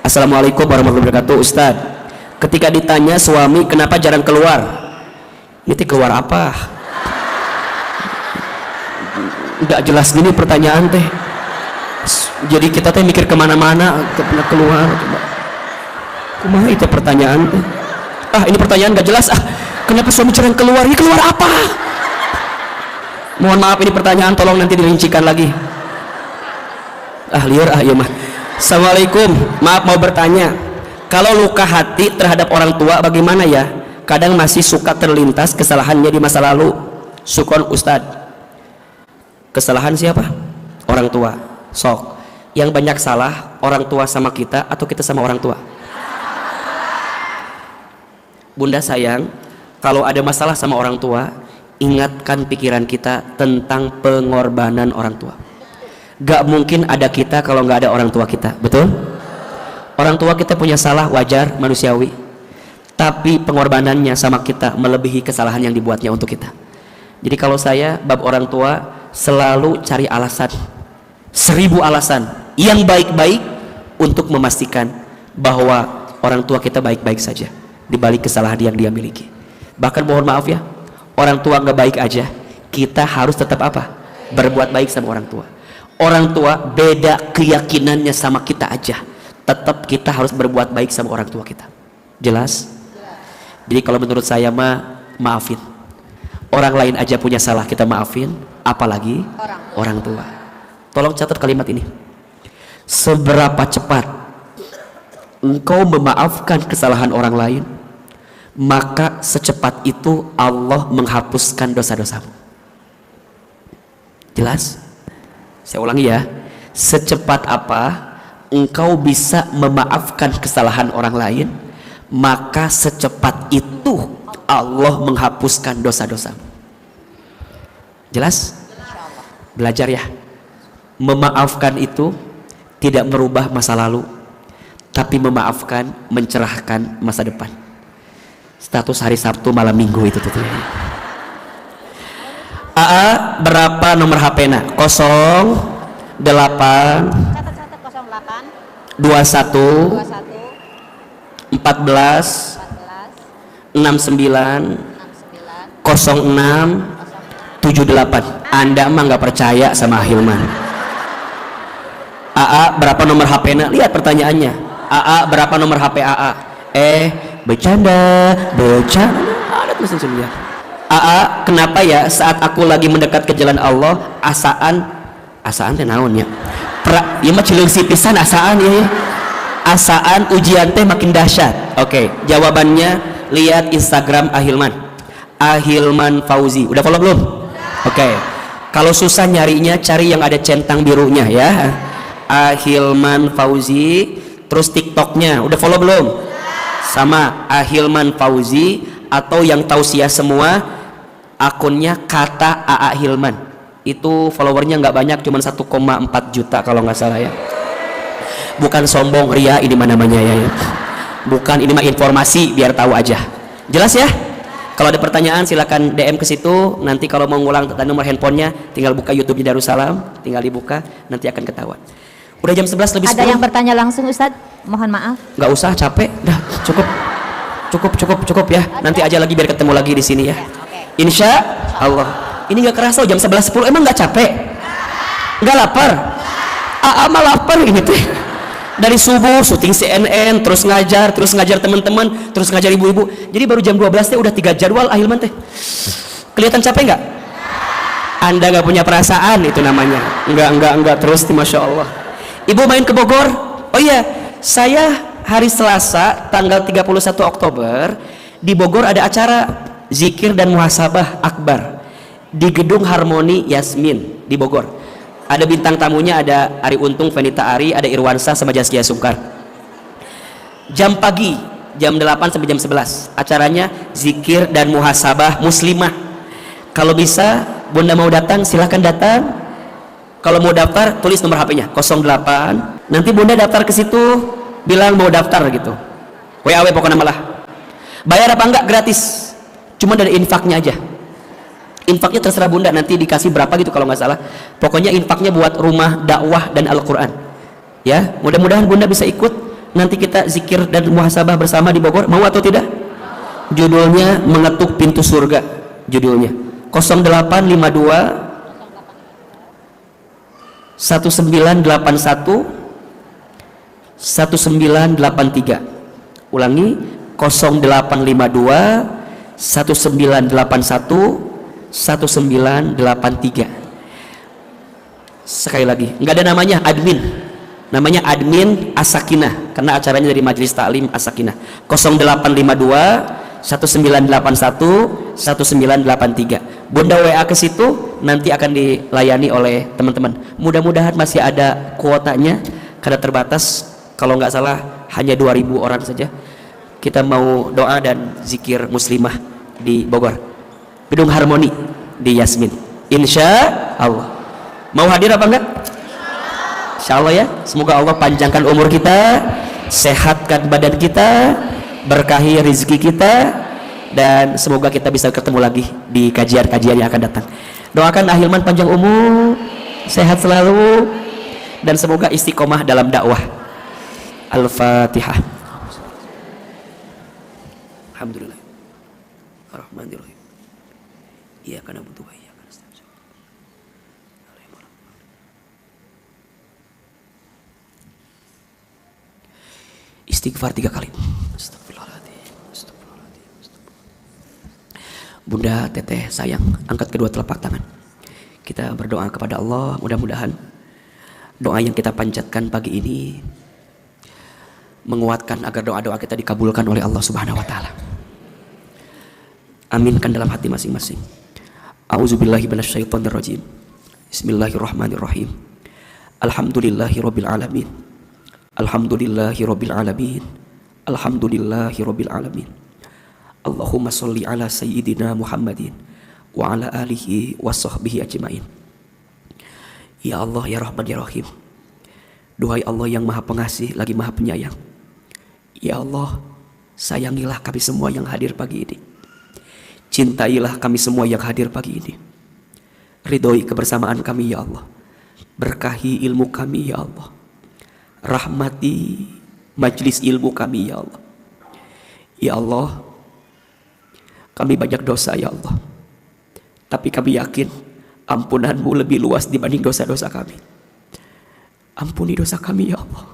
Assalamualaikum warahmatullahi wabarakatuh. Ustadz, ketika ditanya suami kenapa jarang keluar, ini keluar apa? Nggak jelas gini pertanyaan teh. Jadi kita teh mikir kemana-mana, pernah keluar. Kumaha itu pertanyaan teh? Ini pertanyaan nggak jelas. Kenapa suami jarang keluar? Ini keluar apa? Mohon maaf, ini pertanyaan tolong nanti dirincikan lagi. Liar iya mah. Assalamualaikum, maaf mau bertanya, kalau luka hati terhadap orang tua bagaimana ya? Kadang masih suka terlintas kesalahannya di masa lalu. Syukron Ustadz. Kesalahan siapa? Orang tua. Sok, yang banyak salah orang tua sama kita atau kita sama orang tua? Bunda sayang, kalau ada masalah sama orang tua, ingatkan pikiran kita tentang pengorbanan orang tua. Gak mungkin ada kita kalau gak ada orang tua kita, betul? Orang tua kita punya salah, wajar, manusiawi, tapi pengorbanannya sama kita melebihi kesalahan yang dibuatnya untuk kita. Jadi kalau saya bab orang tua selalu cari alasan, 1000 alasan yang baik-baik untuk memastikan bahwa orang tua kita baik-baik saja di balik kesalahan yang dia miliki. Bahkan mohon maaf ya, orang tua nggak baik aja, kita harus tetap apa? Berbuat baik sama orang tua. Orang tua beda keyakinannya sama kita aja, tetap kita harus berbuat baik sama orang tua kita. Jelas? Jadi kalau menurut saya maafin. Orang lain aja punya salah kita maafin, apalagi orang tua. Tolong catat kalimat ini. Seberapa cepat engkau memaafkan kesalahan orang lain, maka secepat itu Allah menghapuskan dosa-dosamu. Jelas? Saya ulangi ya. Secepat apa engkau bisa memaafkan kesalahan orang lain, maka secepat itu Allah menghapuskan dosa-dosamu. Jelas? Belajar ya. Memaafkan itu tidak merubah masa lalu, tapi memaafkan mencerahkan masa depan. Status hari Sabtu malam Minggu itu tuh. AA berapa nomor HP-na? 08 21 14 69 06 78. Anda mah nggak percaya sama Hilman. AA berapa nomor HP-na? Lihat pertanyaannya. AA berapa nomor HP AA? Bercanda. Ada tulisan sini. AA, kenapa ya saat aku lagi mendekat ke jalan Allah, asaan teh naon ya? Ieu mah cileung sipisan asaan ya. Asaan ujian teh makin dahsyat. Oke, jawabannya lihat Instagram Ahilman. Ahilman Fauzi. Udah follow belum? Oke. Kalau susah nyarinya cari yang ada centang birunya ya. Ahilman Fauzi. Terus TikToknya udah follow belum? Sama Ahilman Fauzi, atau yang tausiah semua akunnya kata AA Hilman. Itu followernya nggak banyak, cuma 1,4 juta kalau nggak salah ya. Bukan sombong, ria ini namanya ya. Bukan, ini mah informasi biar tahu aja. Jelas ya? Kalau ada pertanyaan silakan DM ke situ. Nanti kalau mau ngulang nomor handphonenya tinggal buka YouTube-nya Darussalam, tinggal dibuka, nanti akan ketahuan. Udah jam 11 lebih 10. Ada yang bertanya langsung Ustadz? Mohon maaf. Nggak usah, capek. Dah, cukup ya. Nanti aja lagi biar ketemu lagi di sini ya. Insya Allah. Ini nggak kerasa jam 11.10. Emang nggak capek? Nggak lapar? Mah lapar ini tuh. Dari subuh syuting CNN, terus ngajar teman-teman, terus ngajar ibu-ibu. Jadi baru jam 12 teh udah 3 jadwal Ahilman teh. Kelihatan capek nggak? Anda nggak punya perasaan, itu namanya. Enggak terus, Masya Allah. Ibu main ke Bogor? Oh iya, saya hari Selasa tanggal 31 Oktober di Bogor ada acara zikir dan muhasabah akbar di Gedung Harmoni Yasmin di Bogor. Ada bintang tamunya, ada Ari Untung, Venita Ari, ada Irwansa sama Jaskia Sungkar. Jam pagi, jam 8 sampai jam 11. Acaranya zikir dan muhasabah muslimah. Kalau bisa, Bunda mau datang, silahkan datang. Kalau mau daftar, tulis nomor HP-nya 08. Nanti Bunda daftar ke situ, bilang mau daftar gitu. WAW pokoknya malah. Bayar apa enggak? Gratis. Cuma dari infaknya aja. Infaknya terserah Bunda, nanti dikasih berapa gitu kalau nggak salah. Pokoknya infaknya buat rumah dakwah dan Al-Quran. Ya, mudah-mudahan Bunda bisa ikut. Nanti kita zikir dan muhasabah bersama di Bogor. Mau atau tidak? Judulnya Mengetuk Pintu Surga. Judulnya 0852 1981 1983. Ulangi 0852 1981 1983. Sekali lagi, nggak ada namanya admin, namanya admin As-Sakinah karena acaranya dari Majelis Taklim As-Sakinah. 0852 1981 1983. Bunda WA ke situ, nanti akan dilayani oleh teman-teman. Mudah-mudahan masih ada kuotanya karena terbatas. Kalau nggak salah hanya 2.000 orang saja. Kita mau doa dan zikir muslimah di Bogor, Gedung Harmoni di Yasmin. Insya Allah. Mau hadir apa enggak? Insya Allah ya. Semoga Allah panjangkan umur kita, sehatkan badan kita, berkahi rezeki kita, dan semoga kita bisa ketemu lagi di kajian-kajian yang akan datang. Doakan Ahilman panjang umur, sehat selalu, dan semoga istiqomah dalam dakwah. Al-Fatihah. Alhamdulillah. Ar-Rahmanir-Rahim. Iyyaka na'budu wa iyyaka nasta'in. Istighfar 3 kali. Astagfirullahaladzim. Bunda, teteh, sayang, angkat kedua telapak tangan. Kita berdoa kepada Allah, mudah-mudahan doa yang kita panjatkan pagi ini menguatkan agar doa-doa kita dikabulkan oleh Allah Subhanahu wa taala. Aminkan dalam hati masing-masing. A'udzubillahi minasyaitonirrajim. Bismillahirrahmanirrahim. Alhamdulillahirabbil alamin. Alhamdulillahirabbil alamin. Alhamdulillahirabbil alamin. Allahumma sholli ala sayyidina Muhammadin wa ala alihi wa sahbihi ajmain. Ya Allah, ya Rahman, ya Rahim. Duhai Allah yang Maha Pengasih lagi Maha Penyayang. Ya Allah, sayangilah kami semua yang hadir pagi ini. Cintailah kami semua yang hadir pagi ini. Ridhoi kebersamaan kami ya Allah. Berkahi ilmu kami ya Allah. Rahmati majlis ilmu kami ya Allah. Ya Allah, kami banyak dosa ya Allah. Tapi kami yakin ampunanmu lebih luas dibanding dosa-dosa kami. Ampuni dosa kami ya Allah.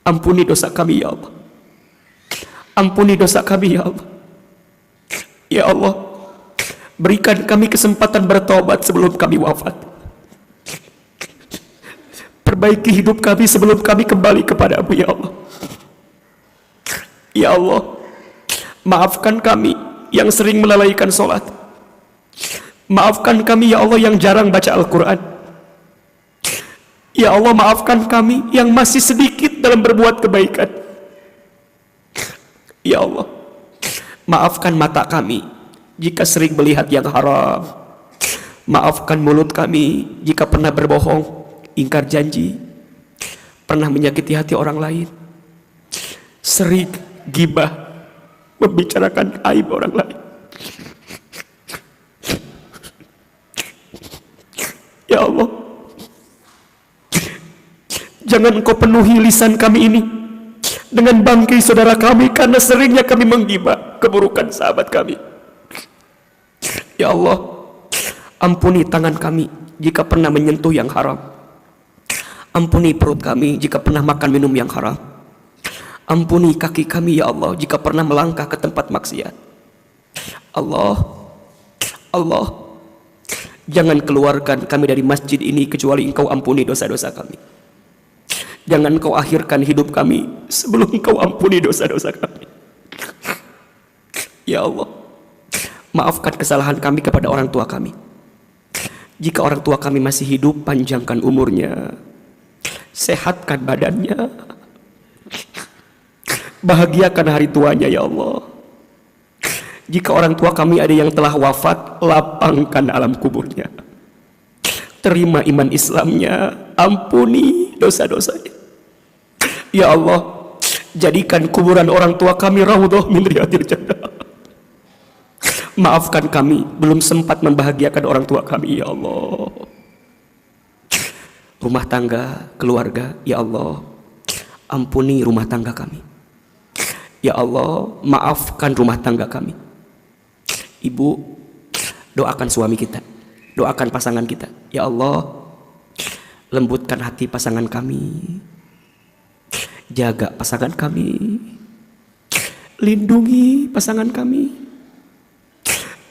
Ampuni dosa kami ya Allah. Ampuni dosa kami ya Allah. Ya Allah, berikan kami kesempatan bertobat sebelum kami wafat. Perbaiki hidup kami sebelum kami kembali kepadamu ya Allah. Ya Allah, maafkan kami yang sering melalaikan sholat. Maafkan kami ya Allah yang jarang baca Al-Quran. Ya Allah, maafkan kami yang masih sedikit dalam berbuat kebaikan. Ya Allah, maafkan mata kami jika sering melihat yang haram. Maafkan mulut kami jika pernah berbohong, ingkar janji, pernah menyakiti hati orang lain, sering gibah, membicarakan aib orang lain. Ya Allah, jangan Engkau penuhi lisan kami ini dengan bangkai saudara kami karena seringnya kami menggibah keburukan sahabat kami. Ya Allah, ampuni tangan kami jika pernah menyentuh yang haram. Ampuni perut kami jika pernah makan minum yang haram. Ampuni kaki kami ya Allah jika pernah melangkah ke tempat maksiat. Allah, jangan keluarkan kami dari masjid ini kecuali Engkau ampuni dosa-dosa kami. Jangan Engkau akhirkan hidup kami sebelum Engkau ampuni dosa-dosa kami. Ya Allah, maafkan kesalahan kami kepada orang tua kami. Jika orang tua kami masih hidup, panjangkan umurnya, sehatkan badannya, bahagiakan hari tuanya ya Allah. Jika orang tua kami ada yang telah wafat, lapangkan alam kuburnya. Terima iman Islamnya, ampuni dosa-dosanya. Ya Allah, jadikan kuburan orang tua kami raudhah min riyadil jannah. Maafkan kami belum sempat membahagiakan orang tua kami ya Allah. Rumah tangga, keluarga, ya Allah, ampuni rumah tangga kami. Ya Allah, maafkan rumah tangga kami. Ibu, doakan suami kita, doakan pasangan kita. Ya Allah, lembutkan hati pasangan kami, jaga pasangan kami, lindungi pasangan kami,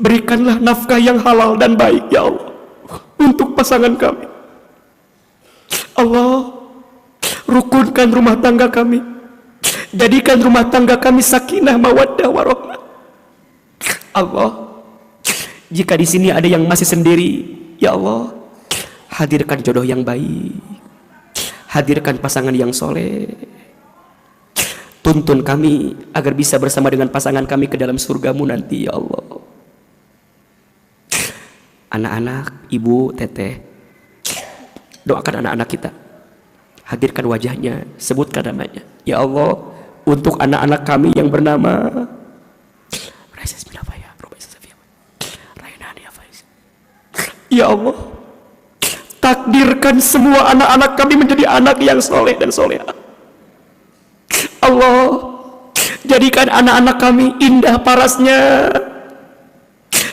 berikanlah nafkah yang halal dan baik ya Allah untuk pasangan kami. Allah, rukunkan rumah tangga kami, jadikan rumah tangga kami sakinah mawaddah warahmah. Allah, jika di sini ada yang masih sendiri, ya Allah, hadirkan jodoh yang baik, hadirkan pasangan yang soleh. Tuntun kami agar bisa bersama dengan pasangan kami ke dalam surgamu nanti ya Allah. Anak-anak, ibu, teteh, doakan anak-anak kita. hadirkan wajahnya, sebutkan namanya. Ya Allah, untuk anak-anak kami yang bernama ya Allah, takdirkan semua anak-anak kami menjadi anak yang soleh dan soleha. Allah, jadikan anak-anak kami indah parasnya,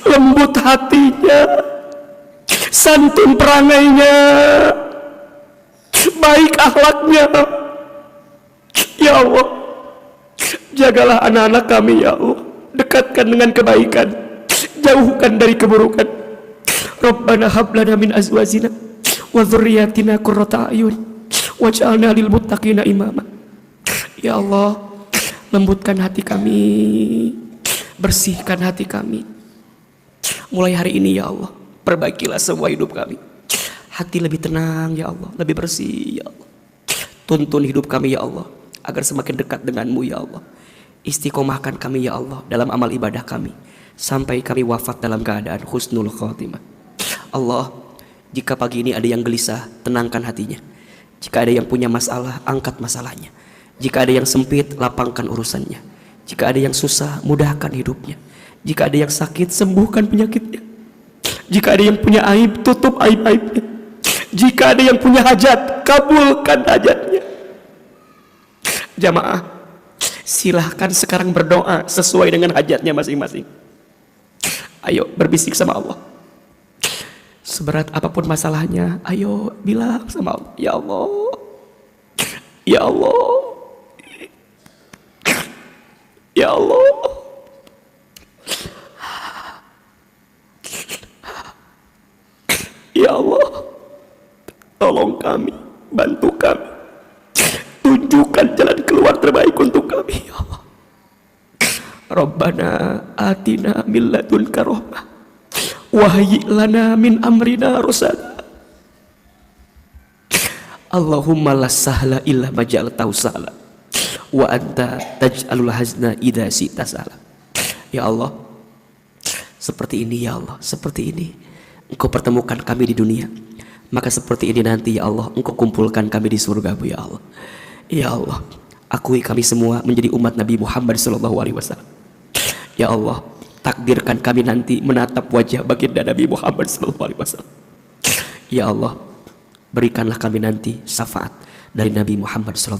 lembut hatinya, santun perangainya, baik akhlaknya. Ya Allah, jagalah anak-anak kami ya Allah, dekatkan dengan kebaikan, jauhkan dari keburukan. Rabbana hab lana min azwajina wa dzurriyyatina qurrata a'yun waj'alna lil muttaqina imama. Ya Allah, lembutkan hati kami, bersihkan hati kami. Mulai hari ini ya Allah, perbaikilah semua hidup kami. Hati lebih tenang ya Allah, lebih bersih ya Allah. Tuntun hidup kami ya Allah, agar semakin dekat denganmu ya Allah. Istiqomahkan kami ya Allah dalam amal ibadah kami, sampai kami wafat dalam keadaan husnul khotimah. Allah, jika pagi ini ada yang gelisah, tenangkan hatinya. Jika ada yang punya masalah, angkat masalahnya. Jika ada yang sempit, lapangkan urusannya. Jika ada yang susah, mudahkan hidupnya. Jika ada yang sakit, sembuhkan penyakitnya. Jika ada yang punya aib, tutup aib-aibnya. Jika ada yang punya hajat, kabulkan hajatnya. Jamaah, silahkan sekarang berdoa sesuai dengan hajatnya masing-masing. Ayo berbisik sama Allah. Seberat apapun masalahnya, ayo bilang sama Allah. Ya Allah, ya Allah, ya Allah, ya Allah, tolong kami, bantu kami, tunjukkan jalan keluar terbaik untuk kami ya Allah. Rabbana atina min ladunka rahmah wahyi' lana min amrina rusada. Allahumma la sahla illa ma ja'altahu sahla wa anta taj'alul hazna idza syi'ta sahla. Ya Allah, seperti ini ya Allah, seperti ini Engkau pertemukan kami di dunia, maka seperti ini nanti ya Allah Engkau kumpulkan kami di surga-Mu ya Allah. Ya Allah, akui kami semua menjadi umat Nabi Muhammad SAW. Ya Allah, takdirkan kami nanti menatap wajah baginda Nabi Muhammad SAW. Ya Allah, berikanlah kami nanti syafaat dari Nabi Muhammad SAW.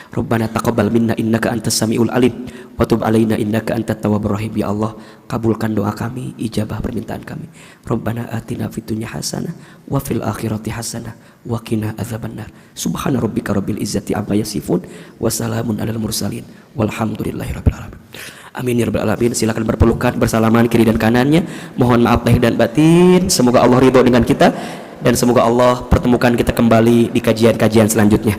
Rabbana taqabbal minna innaka antas samiul alim wa tub alaina innaka antat tawwabur rahim. Ya Allah, kabulkan doa kami, ijabah permintaan kami. Rabbana atina fid dunya hasanah wa fil akhirati hasanah wa qina adzabannar. Subhana rabbika rabbil izzati amma yasifun wa salamun alal mursalin walhamdulillahi rabbil alamin. Amin ya rabbal alamin. Silakan berpelukan, bersalaman kiri dan kanannya. Mohon maaf lahir dan batin. Semoga Allah ridho dengan kita dan semoga Allah pertemukan kita kembali di kajian-kajian selanjutnya.